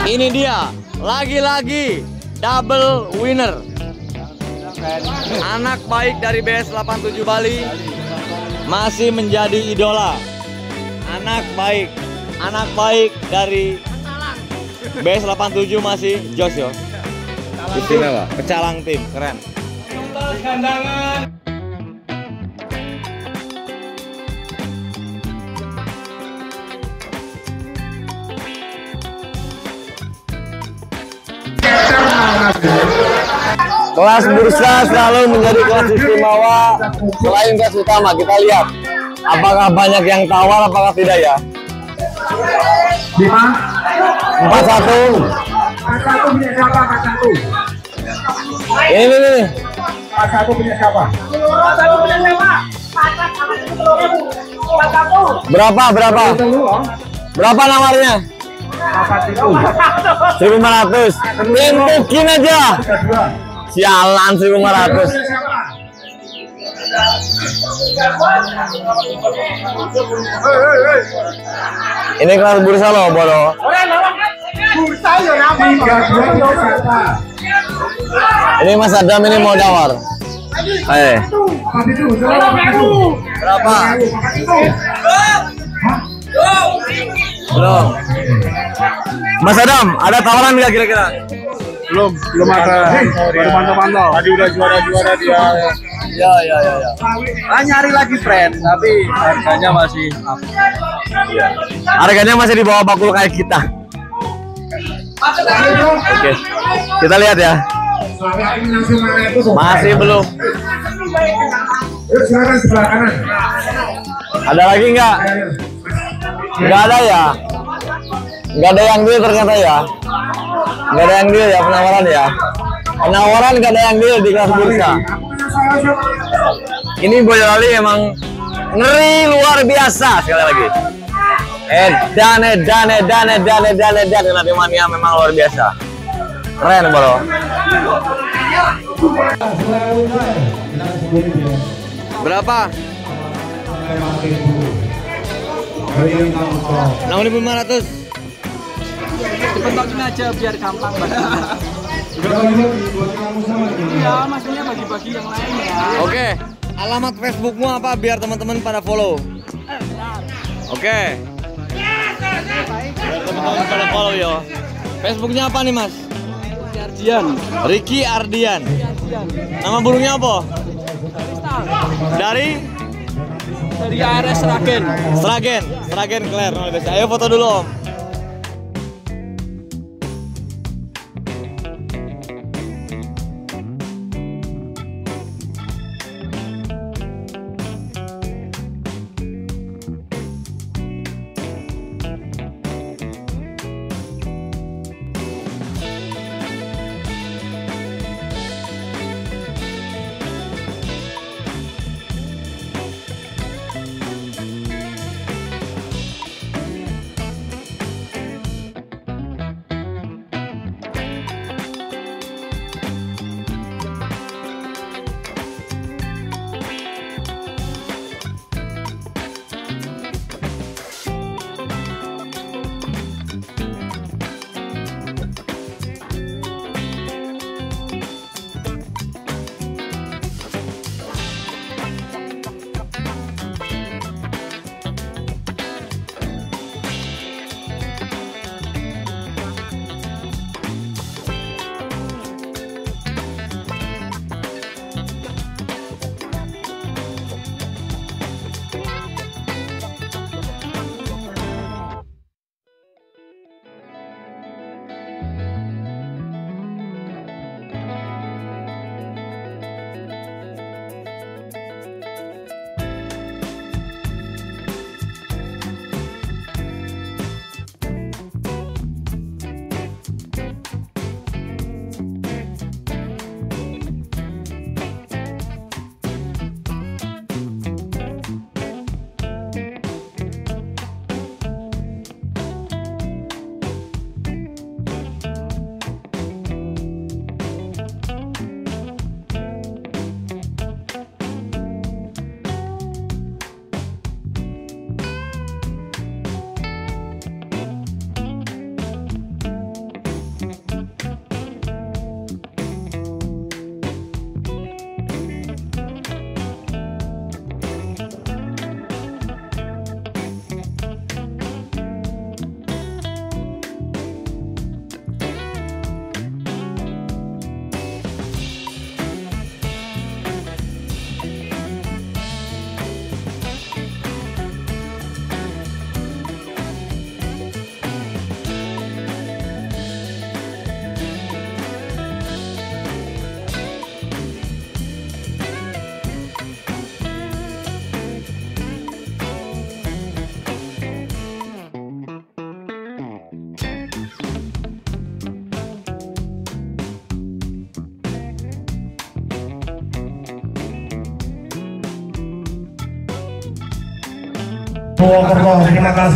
Ini dia, lagi-lagi double winner. Anak baik dari BS 87 Bali masih menjadi idola. Anak baik dari BS 87 masih Joshua. Istimewa, pecalang tim, keren. Kelas bursa selalu menjadi kelas istimewa selain kelas utama. Kita lihat apakah banyak yang tawar, apakah tidak ya. 41. 41 punya siapa? 41. Ini. 41 punya siapa? 41 punya siapa? 41. Berapa nawarnya? 1.500. Mungkin aja. Sialan 1.500. Ini kelas bursa loh, bodoh. Bursa ya apa? Ini Mas Adam ini mau tawar. Berapa? Belum. Mas Adam, ada tawaran nggak kira-kira? Belum ada. Baru mantau-mantau. Tadi udah juara dia. Ya. Nyari lagi friend, tapi harganya masih Harganya masih di bawah bakul kayak kita. Oke. Kita lihat ya. Masih belum. Silakan sebelah kanan. Ada lagi nggak? Nggak ada ya? Nggak ada yang deal ternyata ya? Nggak ada yang deal ya penawaran ya? Penawaran nggak ada yang deal di kelas bursa. Ini Boyolali emang ngeri luar biasa sekali lagi. Edan nanti mania memang luar biasa. Keren bro. Berapa? 6.500. Dibentokin aja biar gampang Iya, maksudnya bagi-bagi yang lain ya. Oke, alamat Facebookmu apa biar teman-teman pada follow. Oke. Biar teman-teman pada follow yo. Facebooknya apa nih Mas? Ricky Ardian. Nama burungnya apa? Dari Dari ARS Sragen. Sragen Claire. Ayo foto dulu Om.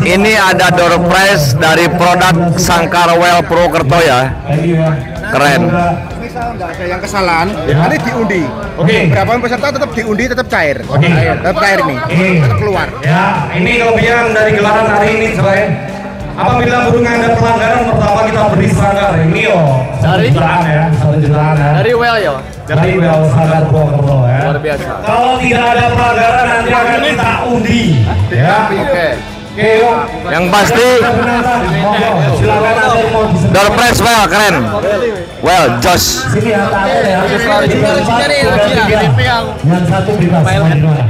Ini ada door prize dari produk Sangkar Well Purwokerto ya. Keren. Misal nggak ada yang kesalahan, nanti diundi. Berapa peserta tetap diundi, tetap cair. Tetap cair nih, tetap keluar. Ya, ini kelebihan dari gelaran hari ini, Selain apabila burung ada pelanggaran, pertama kita beri sanggar. Ini satu jutaan ya. Dari Well ya. Dari Well Sanggar Purwokerto ya. Luar biasa. Kalau tidak ada pelanggaran nanti akan kita undi. Ya. Oke. Yang pasti Silakan ada yang mau disebut. door prize well keren. Well, Josh. Sini ya, tak ada ya. Yang satu bebas. Mau di mana?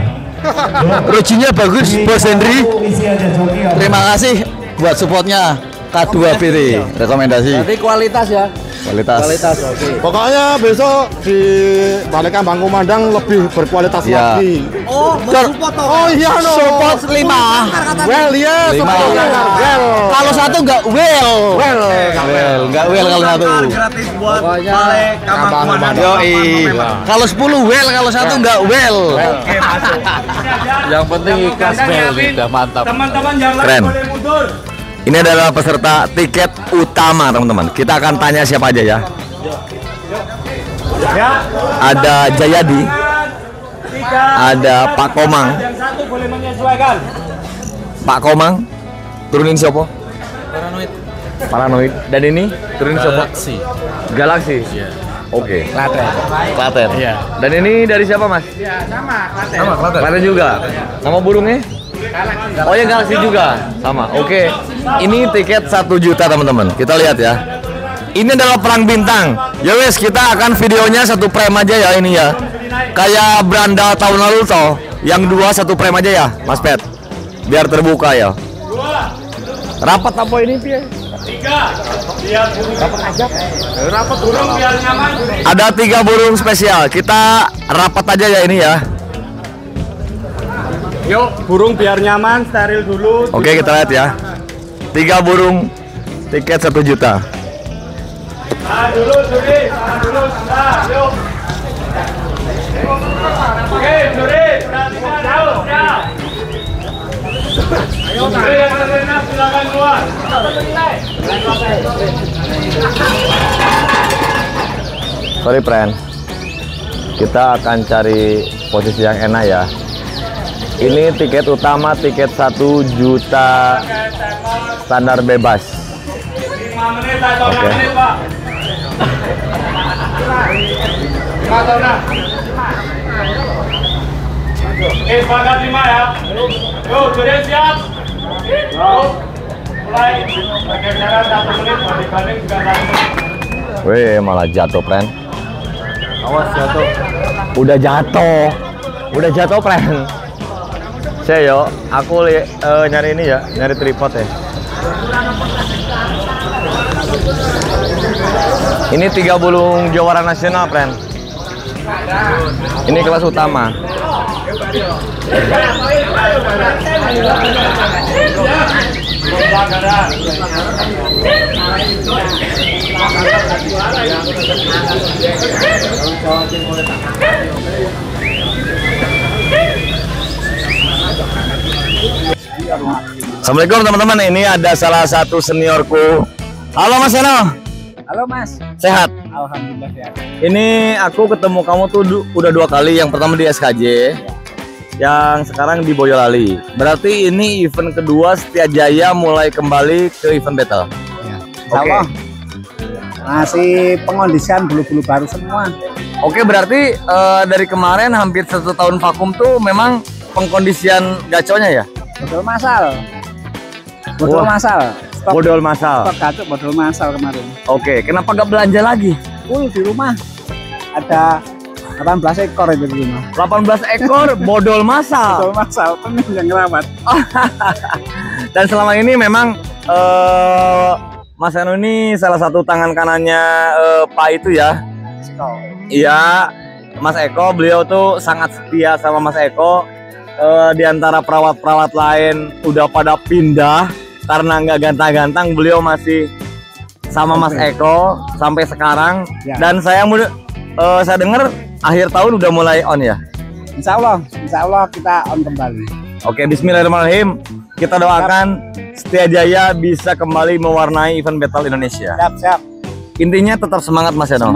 Rujinya bagus, Bos Henry. Isi aja joki ya. Terima kasih buat supportnya K2BT. Rekomendasi. Berarti kualitas ya. Kualitas. Oke. Pokoknya besok di Balai Kambang Kumandang lebih berkualitas Ya. lagi. Oh, support toh. Oh iya no. Support 5. Well ya, Lima. well. Kalau satu nggak well. Well. Nggak well kalau satu. Gratis buat Pokoknya Balai Kambang Kumandang. Yoi. Kalau 10 well, kalau satu nggak well. Oke, masuk. Yang penting ikhlas well, udah mantap. Teman-teman yang lain Keren. boleh mundur. Ini adalah peserta tiket utama, teman-teman. Kita akan tanya siapa aja ya. Ada Jayadi, ada Pak Komang. Yang satu boleh menyesuaikan. Pak Komang, turunin siapa? Paranoid. Dan ini turunin siapa? Galaxy. Oke. Klaten. Iya. Dan ini dari siapa, Mas? Sama Klaten juga. Nama burungnya? Oh ya, Galaxy juga. Sama. Oke. Ini tiket 1 juta, teman-teman. Kita lihat ya. Ini adalah perang bintang. Ya wes, kita akan videonya satu frame aja ya ini ya. Kayak beranda tahun lalu toh. Yang 2 1 frame aja ya, Mas Pet. Biar terbuka ya. 2. Rapat apa ini, Pi? 3. Biar rapat aja. Rapat burung biar nyaman. Ada 3 burung spesial. Kita rapat aja ya ini ya. Yuk, burung biar nyaman, steril dulu. Oke, kita lihat ya. 3 burung, tiket 1 juta. Nah, dulu, Juri. Nah, dulu, nah, yuk. Oke, Juri. Perhatikan, yuk. Ayo, Juri yang terkena, silakan keluar. Sorry, friend. Kita akan cari posisi yang enak ya. Ini tiket utama, tiket 1 juta standar bebas. 5 menit atau 6 menit, Pak. 5 atau 6. Oke, sepakat 5 ya. Yuk, Juri siap. Yuk, mulai. Pergeseran 1 menit, banding juga 1 menit. Wih, malah jatuh, friend. Awas jatuh. Udah jatuh, friend. Saya yo, aku nyari ini ya, nyari tripod ya. Ini 3 burung jawara nasional, friend. Ini kelas utama. Assalamualaikum teman-teman, ini ada salah satu seniorku. Halo Mas Eno. Halo Mas. Sehat? Alhamdulillah sehat. Ini aku ketemu kamu tuh udah 2 kali. Yang pertama di SKJ, yang sekarang di Boyolali. Berarti ini event kedua Setiajaya mulai kembali ke event battle. Ya. Insya masih pengondisian bulu-bulu baru semua. Oke, berarti dari kemarin hampir 1 tahun vakum tuh memang pengkondisian gaconya ya? Bodol masal. Bodol masal. Stok, Bodol masal. Stok gacok bodol masal kemarin. Oke, kenapa gak belanja lagi? Di rumah ada 18 ekor itu di rumah. 18 ekor bodol masal. Bodol masal, penuh yang ngerawat. Dan selama ini memang Mas Eno ini salah satu tangan kanannya Pak itu ya. Iya, Mas Eko. Beliau tuh sangat setia sama Mas Eko. Di antara perawat-perawat lain udah pada pindah karena nggak gantang-gantang, beliau masih sama Mas Eko sampai sekarang. Ya. Dan saya dengar akhir tahun udah mulai on ya. Insya Allah kita on kembali. Oke, Bismillahirrahmanirrahim. Kita doakan Setiajaya bisa kembali mewarnai event battle Indonesia. Siap. Intinya tetap semangat Mas Eno.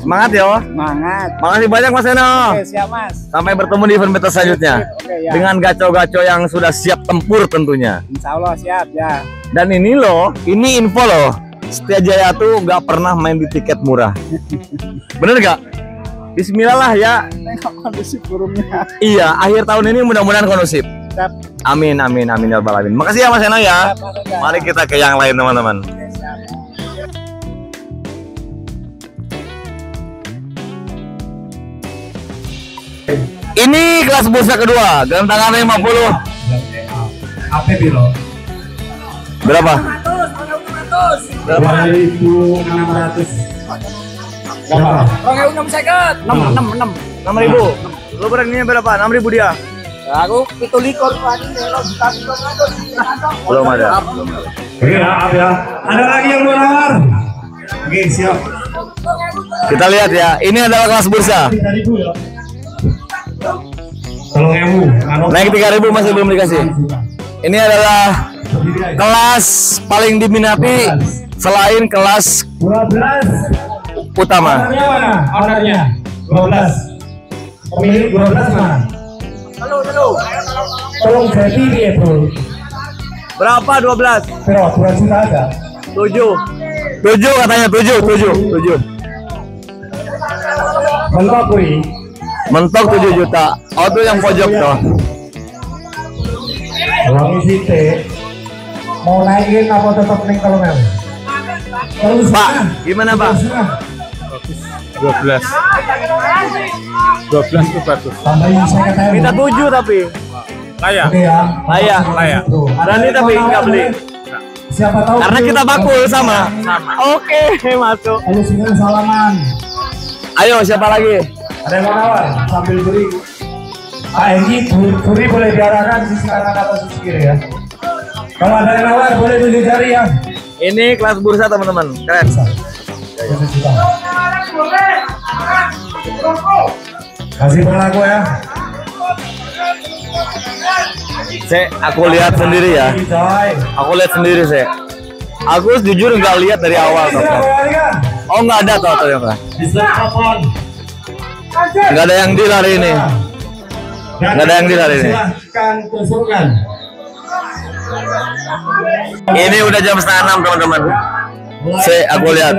Semangat ya. Semangat. Makasih banyak Mas Eno. Oke, siap Mas. Sampai bertemu di event battle selanjutnya. Oke, ya. Dengan gaco-gaco yang sudah siap tempur tentunya. Insya Allah siap ya. Dan ini loh, ini info loh. Setiajaya tuh nggak pernah main di tiket murah. Bener nggak? Bismillah lah ya. Tengok kondisi burungnya. Iya, akhir tahun ini mudah-mudahan kondusif. Siap. Amin ya rabbal alamin. Makasih ya Mas Eno ya. Siap. Mari kita ke yang lain teman-teman. Oke, siap. Ini kelas bursa kedua, gantangan 50. AP Biro. Berapa? 2.600. Berapa? 6.000. Lo beraninya berapa? 6.000 dia. Aku itu likor lagi. Belum ada. Oke ya. Ada lagi yang mau nawar? Oke, siap. Kita lihat ya. Ini adalah kelas bursa. 3.000 ya. Tolong ewu. Naik 3.000 masih belum dikasih. Ini adalah kelas paling diminati selain kelas 12. utama. Ownernya mana? Ownernya 12. Pemilik 12 mana? Tolong jadi ya bro. Berapa 12? Pero 2 juta ada. 7 katanya 7. Mentok kui. Mentok 7 juta. Oh tuh yang pojok tuh. Uang isi teh. Mau naikin apa tetap nih kalau mel? Pak, gimana Pak? 12 tuh bagus. Tambahin saya kata Minta 7 tapi. Layak. Oke ya. Layak. Berani tapi nggak beli. Siapa tahu Karena kita bakul sama. Oke, masuk. Lalu sini salaman. Ayo, siapa lagi? Ada yang mau nawar sambil beri. Ini beri boleh diarahkan sisi kanan atau sisi kiri ya. Kalau ada yang nawar boleh tunjuk jari ya. Ini kelas bursa teman-teman. Keren. Kasih pengaku ya. Aku lihat sendiri ya. Aku lihat sendiri sih. Aku jujur nggak lihat dari awal toh. Oh nggak ada toh ternyata. Nggak ada yang deal hari ini. Nggak ada yang deal hari ini. Silahkan tusurkan. Ini udah jam 5:30 teman-teman. Aku lihat.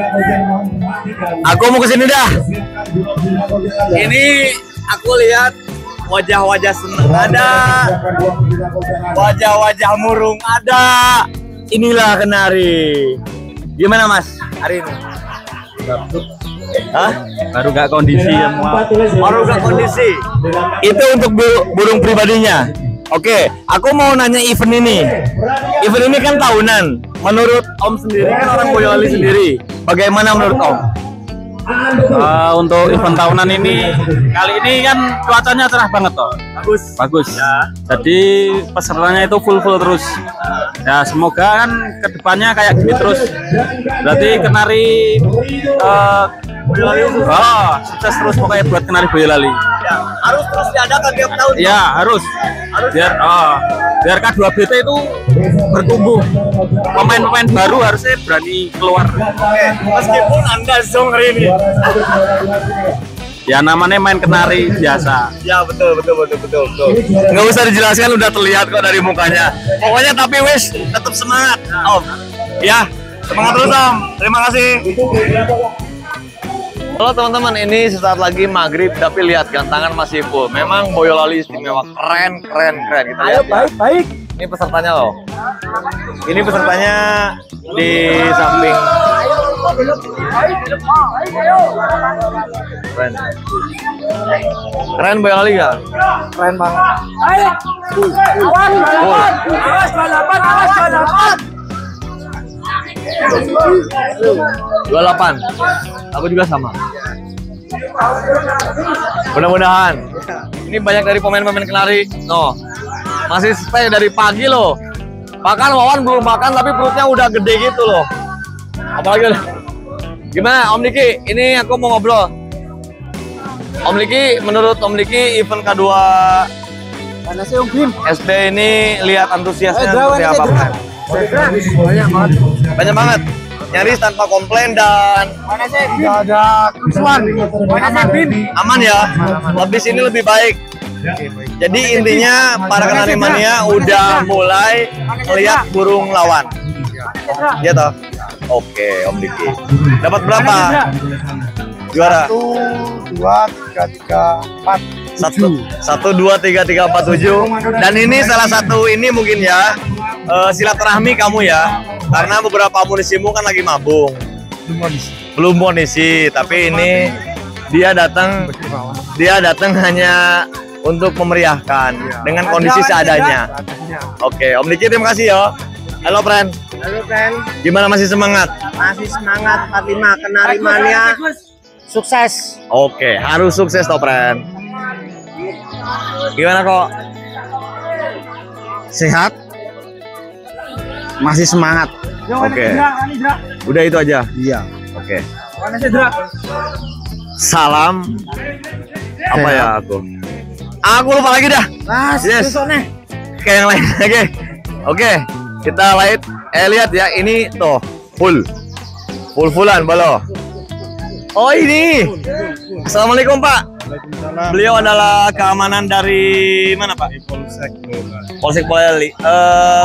Aku mau kesini dah. Ini aku lihat wajah-wajah seneng ada, wajah-wajah murung ada. Inilah Kenari. Gimana Mas hari ini? Hah? Baru nggak kondisi ya semua. Baru gak kondisi. Itu untuk burung pribadinya. Oke, aku mau nanya event ini. Event ini kan tahunan. Menurut Om sendiri kan orang Boyolali sendiri. Bagaimana menurut Om? Untuk event tahunan ini kali ini kan cuacanya cerah banget toh. Bagus. Jadi pesertanya itu full terus. Ya semoga kan kedepannya kayak gini terus. Berarti Kenari Boyolali sukses terus pokoknya buat Kenari Boyolali. Ya, harus terus diadakan tiap tahun. Ya harus. Biar K2BT itu bertumbuh. Pemain-pemain baru harusnya berani keluar. Oke, meskipun Anda zong hari ini. Ya namanya main Kenari biasa. Ya betul. Nggak usah dijelaskan udah terlihat kok dari mukanya. Pokoknya tapi wis tetap semangat Om. Ya semangat terus Om. Terima kasih. Halo teman-teman, ini sesaat lagi maghrib tapi lihat gantangan masih full. Memang Boyolali istimewa, keren. Kita lihat. Baik. Ini pesertanya loh. Ini pesertanya di samping. Keren Boyolali gak? Keren banget. Awas 28. Aku juga sama. Mudah-mudahan. Ini banyak dari pemain-pemain Kenari. No. Masih stay dari pagi loh. Bahkan Wawan belum makan tapi perutnya udah gede gitu loh. Apalagi gimana Om Diki? Ini aku mau ngobrol. Om Diki, menurut Om Diki event K2 SD ini lihat antusiasnya seperti apa? Banyak banget. Nyaris tanpa komplain dan Nggak ada kerusuhan. aman ya. Lebih sini lebih baik. Jadi intinya para Kenari Mania udah mulai melihat burung lawan. Iya toh? Oke, Om Diki. Dapat berapa? Juara? 1, 2, 3, 4, 1, 2, 3, 4, 7. Dan ini salah satu ini mungkin ya silaturahmi kamu ya. Karena beberapa amunisimu kan lagi mabung. Belum munisi, tapi ini dia datang hanya untuk memeriahkan dengan kondisi seadanya. Oke, Om Diki terima kasih ya. Halo friend. Gimana masih semangat? Masih semangat 45 Kenari Mania. Sukses. Oke, harus sukses toh friend. Gimana kok? Sehat. Masih semangat. Oke. Udah itu aja. Iya. Oke. Salam. Apa ya aku? Aku lupa lagi dah. Yes. Kayak yang lain. Oke. Kita lihat ya ini tuh fullan balo. Oh ini. Assalamualaikum Pak. Beliau adalah keamanan dari mana Pak? Polsek Boyolali.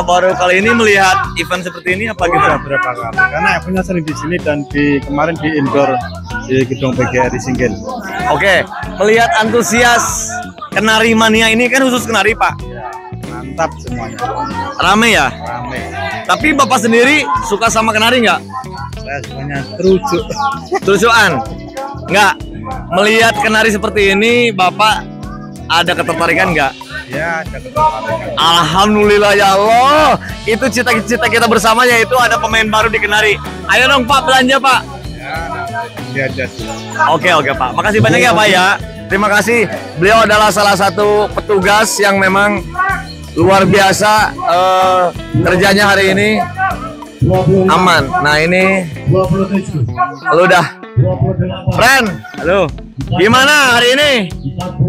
Baru kali ini melihat event seperti ini apa gitu? Berapa kali? Karena punya sering di sini dan kemarin di indoor di gedung PGRI Singgil. Oke, melihat antusias Kenari Mania ini kan khusus Kenari Pak. Mantap semuanya. Rame ya? Rame. Tapi Bapak sendiri suka sama Kenari nggak? Saya semuanya terujuk. Terusukan? Nggak? melihat kenari seperti ini, Bapak ada ketertarikan nggak? Ya, ada ketertarikan. Alhamdulillah ya Allah. Itu cita-cita kita bersama, yaitu ada pemain baru di Kenari. Ayo dong Pak, belanja Pak. Ya, aja sih. Oke Pak. Makasih banyak ya Pak ya. Terima kasih. Beliau adalah salah satu petugas yang memang luar biasa kerjanya hari ini. Aman. Nah ini lu dah. Friend, halo. Gimana hari ini?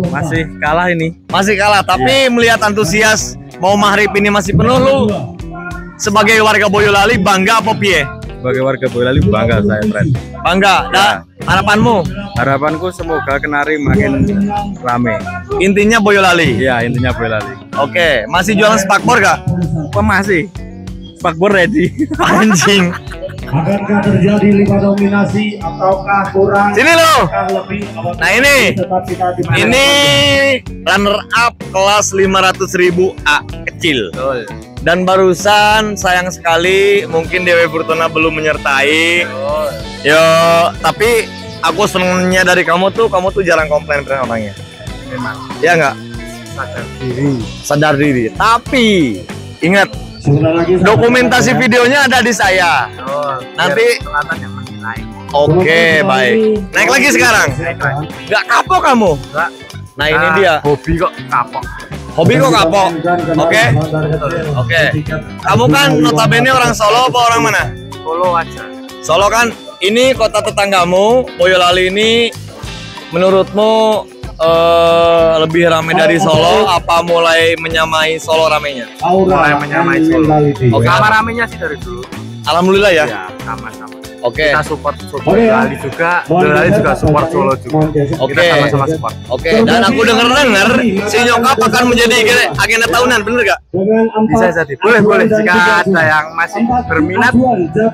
Masih kalah ini. Masih kalah, tapi melihat antusias mau maghrib ini masih penuh, lu sebagai warga Boyolali bangga apa piye? Sebagai warga Boyolali bangga saya, friend. Bangga. Nah, harapanmu? Harapanku semoga Kenari makin rame. Intinya Boyolali. Iya, intinya Boyolali. Oke, masih jualan spakbor gak? Apa masih? Spakbor ready. Anjing. Akankah terjadi 5 dominasi ataukah kurang? Sini lo. Lebih? Nah ini runner up kelas 500.000 A kecil. Dan barusan sayang sekali mungkin Dewi Fortuna belum menyertai. Yo, tapi aku senangnya dari kamu tuh jarang komplain orangnya. Memang. Ya nggak? Sadar diri. Tapi ingat, dokumentasi videonya ada di saya. Nanti. Oke, baik. Naik lagi sekarang. Nggak kapok kamu? Nggak. Nah ini dia. Hobi kok kapok. Hobi kok kapok. Oke. Oke. Kamu kan notabene orang Solo apa orang mana? Solo aja. Solo kan. Ini kota tetanggamu, Boyolali ini menurutmu lebih ramai dari Solo? Apa mulai menyamai Solo ramainya? Mulai menyamai Solo. Oke. Sama ramainya sih dari dulu. Alhamdulillah ya. Ya, sama-sama. Oke. Kita support Boyolali juga, Boyolali juga support Solo juga. Oke. Kita sama-sama support. Oke. Dan aku dengar si nyokap akan menjadi agenda tahunan, bener gak? Bisa jadi. Boleh. Jika ada yang masih berminat,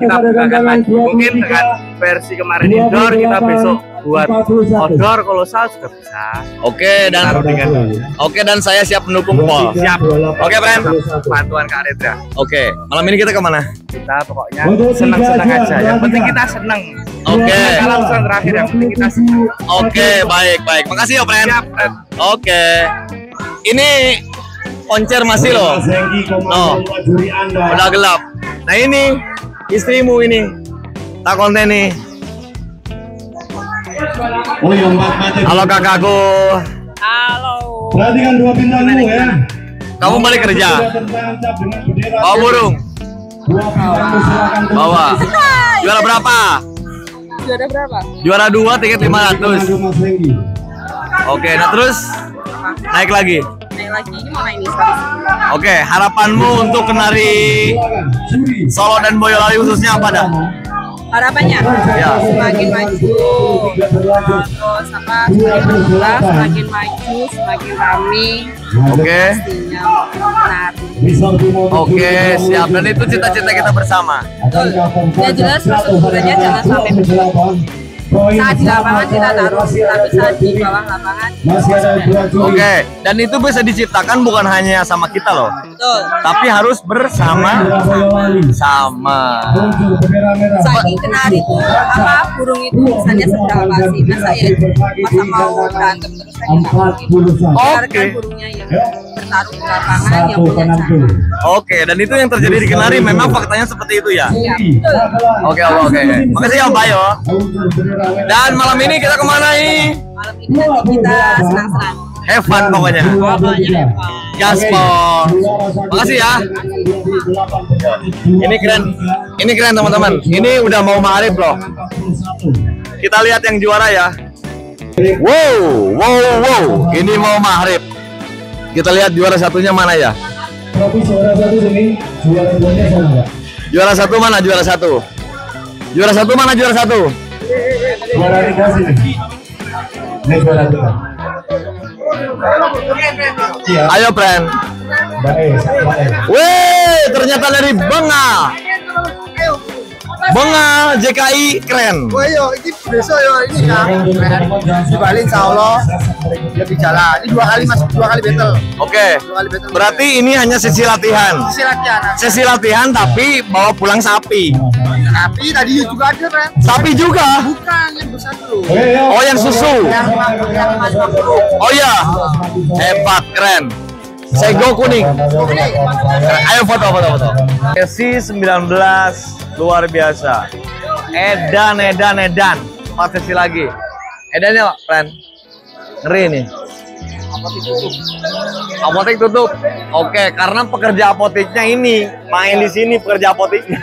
kita bukakan lagi. Mungkin dengan versi kemarin indoor, kita besok buat outdoor kolosal juga bisa. Oke, dan saya siap mendukung Pol. Siap. Oke, friend. Bantuan Kak Redra. Oke, malam ini kita kemana? Kita pokoknya senang-senang aja. Yang penting kita senang. Oke. Kalau urusan terakhir yang penting kita senang. Oke, baik. Makasih ya, friend. Siap, friend. Oke. Ini koncer masih loh. No. Udah gelap. Nah ini istrimu ini. Tak konten nih. Halo kakakku. Halo. Perhatikan 2 bintangmu ya. Kamu balik kerja? Bawa burung. Bawa. Juara berapa? Juara berapa? Juara 2 tiket 500. Oke, nah terus naik lagi. Naik lagi, ini mau naik nih sekarang. Oke, harapanmu untuk Kenari Solo dan Boyolali khususnya apa dah? Harapannya Ya. semakin maju, terus apa semakin berkembang, semakin maju, semakin rame. Oke. Pastinya Kenari. Oke, siap. Dan itu cita-cita kita bersama. Ya jelas sebenarnya jangan sampai berhenti. Saat di lapangan kita taruh, tapi saat di bawah lapangan. Oke, dan itu bisa diciptakan bukan hanya sama kita loh, Betul. tapi harus bersama. Saking Kenari itu apa burung itu misalnya sedang pasti masa mau berantem terus saya nggak mungkin. Biarkan burungnya yang bertarung di lapangan yang punya cara. Oke, dan itu yang terjadi di Kenari memang faktanya seperti itu ya. Ya, betul. Oke. Makasih ya Mbak Yo. Dan malam ini kita kemana nih? Malam ini nanti kita senang-senang. Have fun pokoknya. Pokoknya Eva. Gaspol. Makasih ya. Ini keren teman-teman. Ini udah mau maghrib loh. Kita lihat yang juara ya. Wow. Ini mau maghrib. Kita lihat juara satunya mana ya? Juara satu mana? Juara satu mana? Juara satu. Ayo, friend. Wih, ternyata dari Bengal JKI keren. Wah, yo, ini besok yo ini kan. Di Bali insya Allah lebih jalan. Ini dua kali battle. Oke. Berarti ini hanya sesi latihan. Sesi latihan tapi bawa pulang sapi. Sapi tadi juga ada kan? Sapi juga? Bukan yang besar dulu. Oh yang susu. Yang 50. Oh iya. Hebat, keren. Sego kuning. Ayo foto. Sesi 19 luar biasa. Edan. 4 sesi lagi. Edannya Pak, friend. Ngeri nih. Apotek tutup. Oke, karena pekerja apoteknya ini main di sini pekerja apoteknya.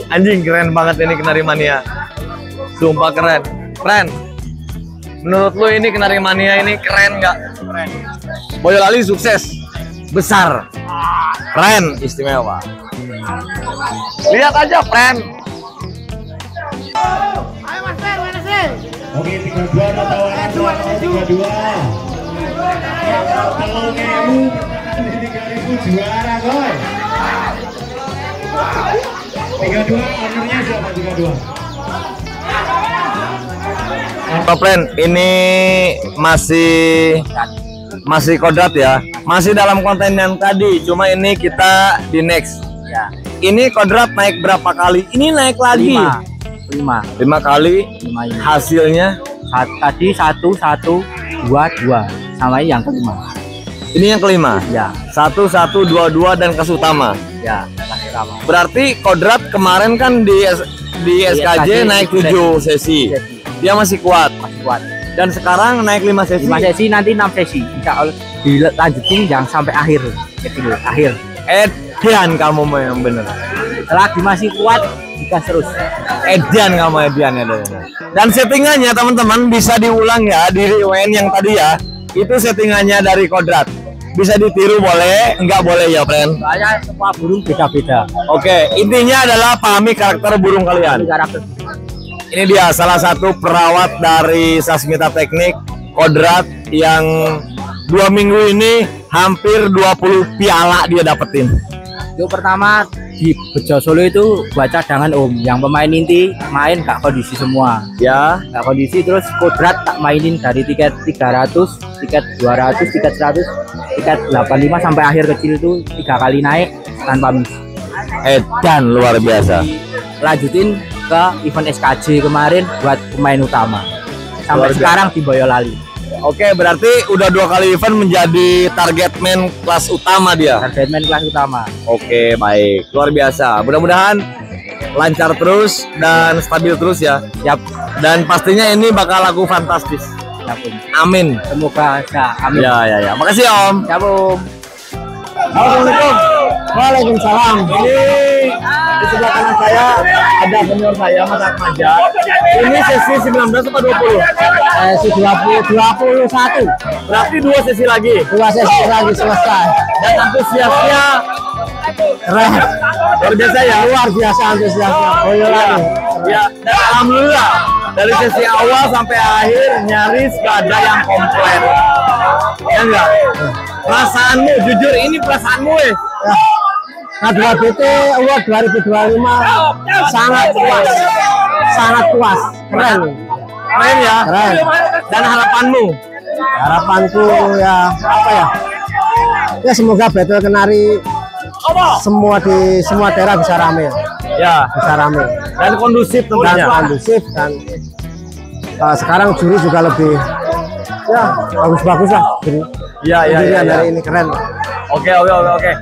Anjing keren banget ini Kenari Mania. Sumpah keren. Friend, menurut lu ini Kenari Mania ini keren nggak? Keren. Boyolali sukses, besar, keren, istimewa. Lihat aja, friend. Ayo Mas Fer, mana sih? Oke, 32 tawaran 32. Kalau ngewu 3.000 juara, coy. 32, ownernya siapa 32? Friend, ini masih kodrat ya, masih dalam konten yang tadi, cuma ini kita di next. Ya. Ini kodrat naik berapa kali? Ini naik lagi. 5 kali. 5 ini. Hasilnya Tadi 1, 2 sama yang kelima. ini yang kelima. Ya. 1, 2 dan Kasutama. Ya, Kasutama. Berarti kodrat kemarin kan di SKJ naik 7 sesi. Dia masih kuat. Dan sekarang naik 5 sesi. 5 sesi, nanti 6 sesi. Insya Allah dilanjutin yang sampai akhir. Akhir. Edian kamu yang bener. Lagi masih kuat, digas terus. Edian kamu ya. Dan settingannya teman-teman bisa diulang ya di rewind yang tadi ya. Itu settingannya dari kodrat. Bisa ditiru boleh, enggak boleh ya, friend. Soalnya semua burung beda-beda. Oke, intinya adalah pahami karakter burung kalian. Ini dia salah satu perawat dari Sasmita Teknik kodrat yang 2 minggu ini hampir 20 piala dia dapetin. Itu pertama di Bejo Solo itu buat cadangan Om, yang pemain inti main gak kondisi semua. Ya, gak kondisi, terus kodrat tak mainin dari tiket 300, tiket 200, tiket 100, tiket 85 sampai akhir kecil itu 3 kali naik tanpa miss. Edan luar biasa. Lanjutin ke event SKJ kemarin buat pemain utama. Sampai sekarang di Boyolali. Oke, berarti udah 2 kali event menjadi target man kelas utama dia. Target man kelas utama. Oke, baik. Luar biasa. Mudah-mudahan lancar terus dan stabil terus ya. Siap. Dan pastinya ini bakal laku fantastis. Siap, Om. Amin. Semoga ya. Amin. Ya. Makasih Om. Siap, Om. Assalamualaikum. Waalaikumsalam. Ini di sebelah kanan saya ada senior saya Mas Akmaja. Ini sesi 19 atau 20? Sesi 21. Berarti 2 sesi lagi. 2 sesi lagi selesai. Dan antusiasnya keren. Luar biasa ya. Luar biasa antusiasnya. Boyolali. Ya, dan alhamdulillah dari sesi awal sampai akhir nyaris gak ada yang komplain. Ya enggak? Perasaanmu, jujur ini perasaanmu ya. Nah, BT Award 2025 sangat puas, keren ya. Keren. Dan harapanmu? Harapanku ya apa ya? Ya semoga Battle Kenari di semua daerah bisa rame. Ya, bisa rame. Dan kondusif tentunya. Dan sekarang juri juga lebih ya bagus lah. Ya. Hari ini keren. Oke.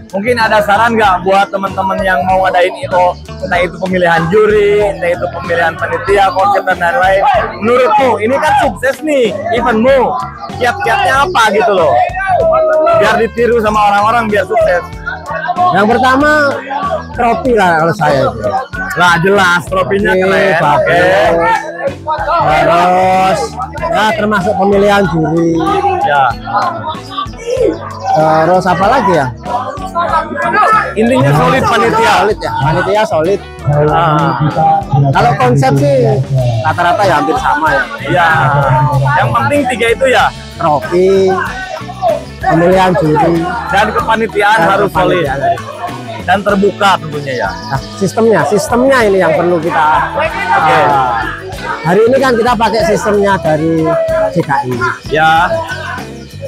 Mungkin ada saran nggak buat teman-teman yang mau ngadain itu, entah itu pemilihan juri, entah itu pemilihan panitia, konsep dan lain-lain. Menurutmu ini kan sukses nih eventmu, kiat-kiatnya apa gitu loh, biar ditiru sama orang-orang biar sukses? Yang pertama trofi lah kalau saya itu. Nah jelas trofinya keren. Oke. Terus ya termasuk pemilihan juri. Ya. Terus apa lagi ya? Intinya solid panitia. Solid ya. Panitia solid. Kalau konsep sih rata-rata ya hampir sama ya. Iya. Yang penting 3 itu ya. Trofi, pemilihan juri, dan kepanitiaan harus solid dan terbuka tentunya ya. Nah, sistemnya ini yang perlu kita. Hari ini kan kita pakai sistemnya dari DKI. Ya.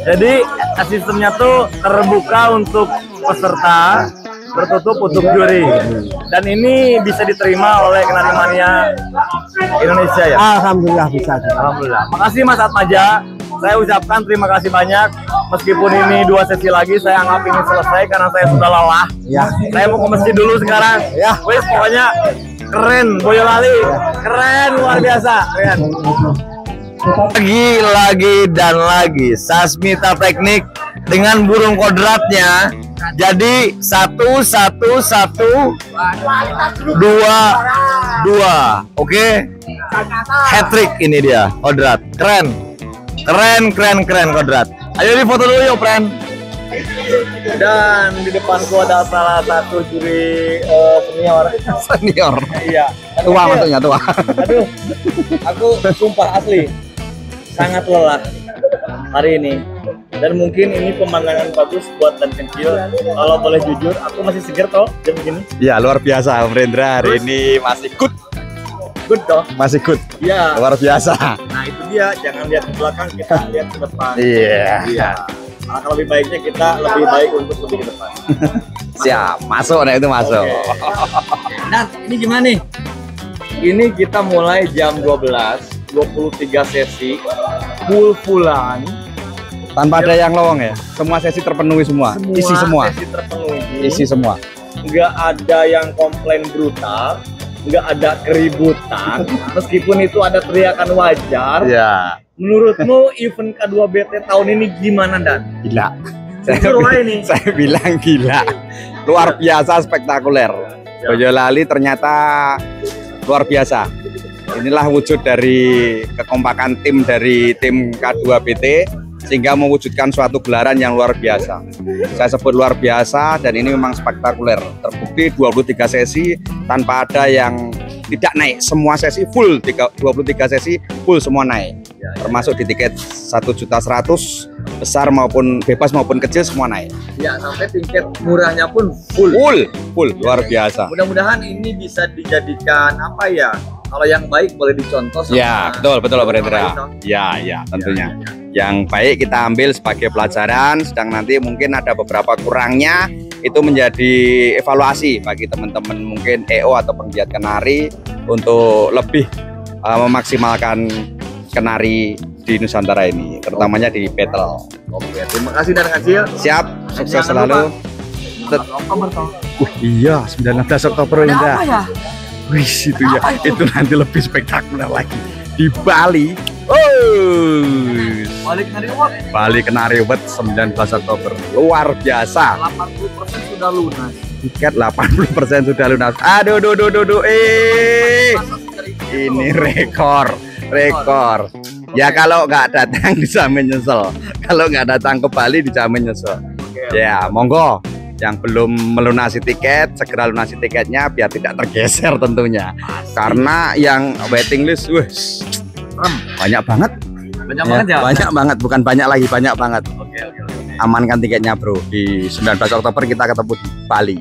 Jadi sistemnya tuh terbuka untuk peserta, tertutup untuk juri. Dan ini bisa diterima oleh Kenari Mania Indonesia ya? Alhamdulillah bisa. Alhamdulillah. Makasih Mas Atmaja. Saya ucapkan terima kasih banyak. Meskipun ini 2 sesi lagi, saya anggap ini selesai karena saya sudah lelah. Ya. Saya mau ke masjid dulu sekarang. Ya. Wes pokoknya keren Boyolali. Keren, luar biasa. Keren. Lagi dan lagi Sasmita Teknik dengan burung kodratnya. Jadi 1 1 1 2 2. Oke. Hat trick ini dia kodrat. Keren. Keren kodrat. Ayo di foto dulu yuk, friend. Dan di depanku ada salah satu juri senior. Iya. Tua maksudnya tua. Aduh, aku sumpah asli sangat lelah hari ini. Dan mungkin ini pemandangan bagus buat dan kecil. Kalau boleh jujur, aku masih seger toh jam begini. Ya luar biasa Om Rendra hari ini masih good. Good toh? Masih good. Iya. Luar biasa. Nah itu dia, jangan lihat ke belakang, kita lihat ke depan. Iya. Alangkah lebih baiknya kita lebih baik untuk lebih ke depan. Siap, masuk nah itu masuk. Nah, ini gimana nih? Ini kita mulai jam 12, 23 sesi, full-fullan. Tanpa ada yang lowong ya? Semua sesi terpenuhi semua? Isi semua? Sesi terpenuhi. Isi semua? Nggak ada yang komplain brutal, nggak ada keributan, meskipun itu ada teriakan wajar. Ya. Menurutmu event K2BT tahun ini gimana, Dan? Gila. Saya bilang gila. Luar biasa, spektakuler. Boyolali ternyata luar biasa. Inilah wujud dari kekompakan tim dari tim K2BT sehingga mewujudkan suatu gelaran yang luar biasa. Saya sebut luar biasa dan ini memang spektakuler. Terbukti 23 sesi tanpa ada yang tidak naik. Semua sesi full, 23 sesi full semua naik. Termasuk di tiket 1.100.000 besar maupun bebas maupun kecil semua naik. Ya, sampai tiket murahnya pun full. Full, luar biasa. Mudah-mudahan ini bisa dijadikan apa ya? Kalau yang baik boleh dicontoh sama. Ya, betul Pak Rendra. Ya, tentunya. Yang baik kita ambil sebagai pelajaran, sedang nanti mungkin ada beberapa kurangnya itu menjadi evaluasi bagi teman-teman mungkin EO atau penggiat kenari untuk lebih memaksimalkan kenari di Nusantara ini, terutamanya di battle. Oke, terima kasih dan kecil. Siap, sukses selalu. Iya, 19 Oktober Indra. Ya? Wih, itu ya, itu nanti lebih spektakuler lagi di Bali. Bali Kenari Award 19 Oktober. Luar biasa. 80% sudah lunas. Tiket 80% sudah lunas. Aduh, ini rekor. Ya kalau nggak datang dijamin nyesel. Kalau nggak datang ke Bali dijamin nyesel. Ya, monggo. Yang belum melunasi tiket, segera lunasi tiketnya biar tidak tergeser tentunya. Karena yang waiting list, banyak banget. Banyak banget, bukan banyak lagi, banyak banget. Amankan tiketnya bro. Di 19 Oktober kita ketemu di Bali.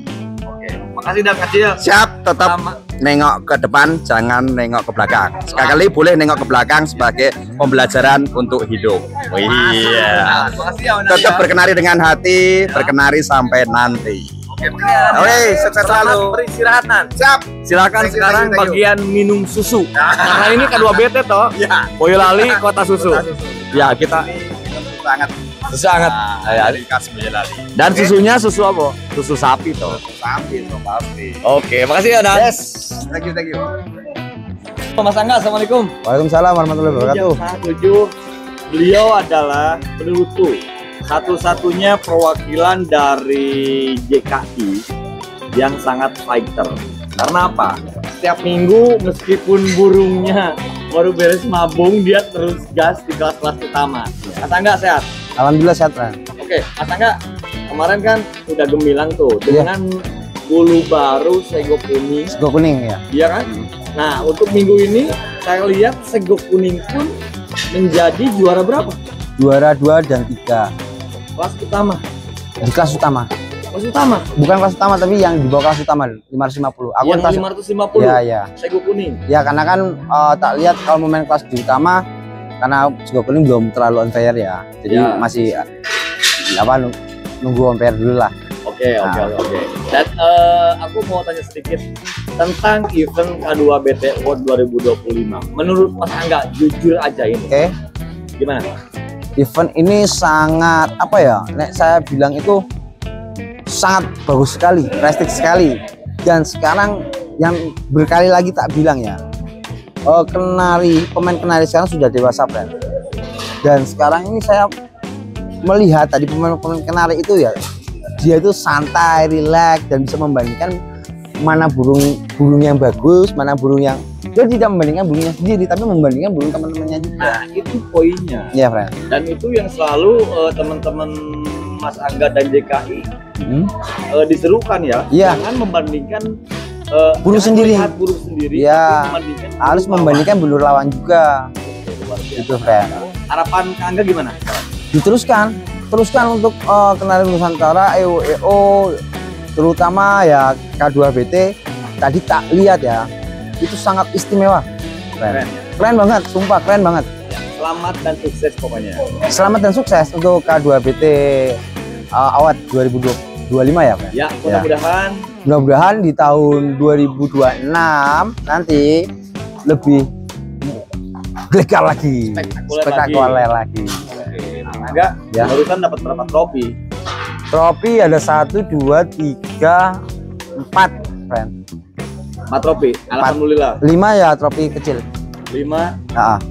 Makasih dan kecil. Siap, tetap nengok ke depan, jangan nengok ke belakang. Sekali boleh nengok ke belakang sebagai pembelajaran untuk hidup. Iya. Tetap berkenari dengan hati, berkenari sampai nanti. Oke, sukses selalu. Beristirahat, Nan. Siap. Silakan sekarang bagian minum susu. Karena ini K2BT toh. Boyolali kota susu. Ya, kita sangat khas Boyolali. Dan susunya susu apa? Susu sapi toh. Sapi toh pasti. Oke, makasih ya, Dan. Yes. Thank you. Mas Angga, assalamualaikum. Waalaikumsalam warahmatullahi wabarakatuh. Jam 7, beliau adalah penutu satu-satunya perwakilan dari JKI yang sangat fighter. Karena apa? Setiap minggu meskipun burungnya baru beres mabung, dia terus gas di kelas-kelas utama. Mas Angga sehat? Alhamdulillah sehat, Bang. Oke, Mas Angga, kemarin kan udah gemilang tuh dengan bulu baru sego kuning. Sego kuning ya. Iya kan? Nah, untuk minggu ini saya lihat sego kuning pun menjadi juara berapa? Juara 2 dan 3. Kelas utama. Di kelas utama. Kelas utama? Bukan kelas utama tapi yang di bawah kelas utama 550. Aku yang kelas 550. Iya. Sego kuning. Ya karena kan tak lihat kalau mau main kelas di utama karena juga ini belum terlalu on fire ya. Jadi masih nunggu on fire dulu lah. Oke. Dan aku mau tanya sedikit tentang event K2BT World 2025. Menurut Mas Angga, jujur aja ini. Gimana? Event ini sangat saya bilang itu sangat bagus sekali, prestis sekali. Dan sekarang yang berkali lagi tak bilang ya, pemain kenari sekarang sudah dewasa, friend. Dan sekarang ini saya melihat tadi pemain kenari itu ya, dia itu santai, rileks, dan bisa membandingkan mana burung yang bagus, mana burung yang dia tidak membandingkan burungnya sendiri, tapi membandingkan burung teman-temannya juga. Nah, itu poinnya. Iya, friend. Dan itu yang selalu teman-teman Mas Angga dan JKI diserukan ya. Jangan membandingkan burung sendiri. Burung sendiri. Ya, harus membandingkan burung lawan juga. Itu, friend. Harapan Kak Angga gimana? Teruskan untuk kenari Nusantara, EO, terutama ya K2BT. Tadi tak lihat ya, itu sangat istimewa. Keren banget, sumpah keren banget. Selamat dan sukses pokoknya. Selamat dan sukses untuk K2BT Award 2025 ya, friend. Ya, mudah-mudahan di tahun 2026 nanti lebih legal lagi, spektakuler lagi. Angga, barusan dapat berapa trofi? Trofi ada 1, 2, 3, 4, friend. 4 trofi, alhamdulillah. 5 ya trofi kecil. 5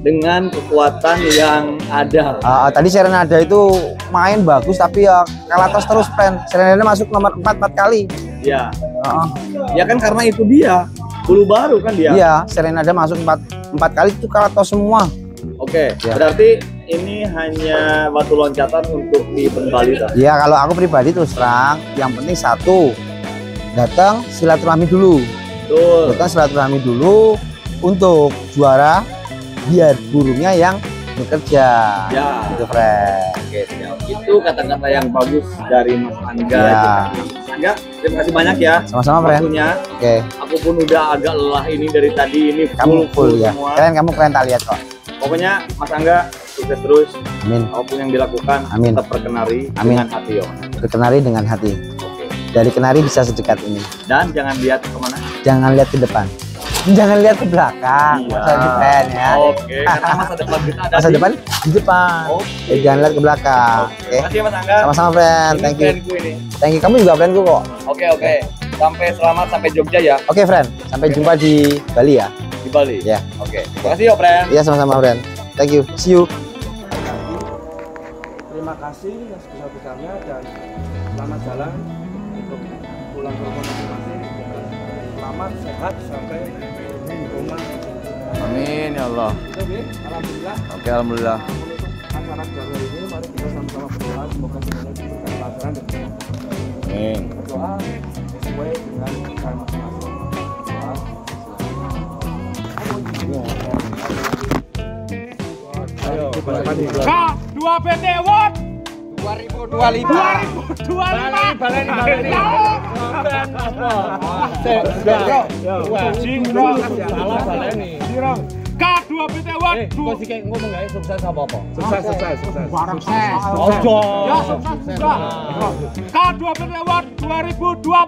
dengan kekuatan yang ada. Tadi Serenada itu main bagus tapi ya kalah terus, friend. Serenada masuk nomor 4 kali. Iya. Ya kan karena itu dia bulu baru kan dia. Iya, Serenada masuk 4 kali itu kalah tos semua. Oke, berarti ini hanya batu loncatan untuk di Bali. Iya, kalau aku pribadi terus terang, yang penting satu, datang silaturahmi dulu. Datang silaturahmi dulu untuk juara, biar burungnya yang bekerja. Ya, gitu, friend. Oke, siap. Itu kata-kata yang bagus dari Mas Angga. Angga, terima kasih banyak ya. Sama-sama, friend. Oke. Aku pun udah agak lelah ini dari tadi. Ini kamu full ya. Semua. Kamu keren tak lihat kok. Pokoknya Mas Angga sukses terus. Amin. Apapun yang dilakukan, tetap berkenari dengan hati, yo. Berkenari dengan hati. Oke. Dari kenari bisa sedekat ini. Dan jangan lihat kemana? Jangan lihat ke depan. Jangan lihat ke belakang. Masa depan ya. Oke. Karena masa depan kita ada. Masa depan di depan. Jangan lihat ke belakang. Oke. Terima kasih Mas Angga. Sama-sama, friend. Thank you. Thank you. Kamu juga friendku kok. Oke. Selamat sampai Jogja ya. Oke, friend. Sampai jumpa di Bali ya. Di Bali. Ya. Oke. Terima kasih ya, friend. Iya, sama-sama, friend. Thank you. See you. Terima kasih yang sebesar-besarnya dan selamat jalan untuk pulang ke rumah masing-masing. Selamat, sehat sampai rumah. Amin ya Allah. Oke, alhamdulillah. Oke, alhamdulillah. Acara jalan ini mari kita sama-sama berdoa semoga semuanya diberikan kelancaran dan keberkahan. Amin. Berdoa sesuai dengan cara masing-masing. K2BT Award 2025. K2BT Award. Ngomong guys, sukses apa-apa? Sukses. Ojo. Ya, sukses. K2BT Award 2020.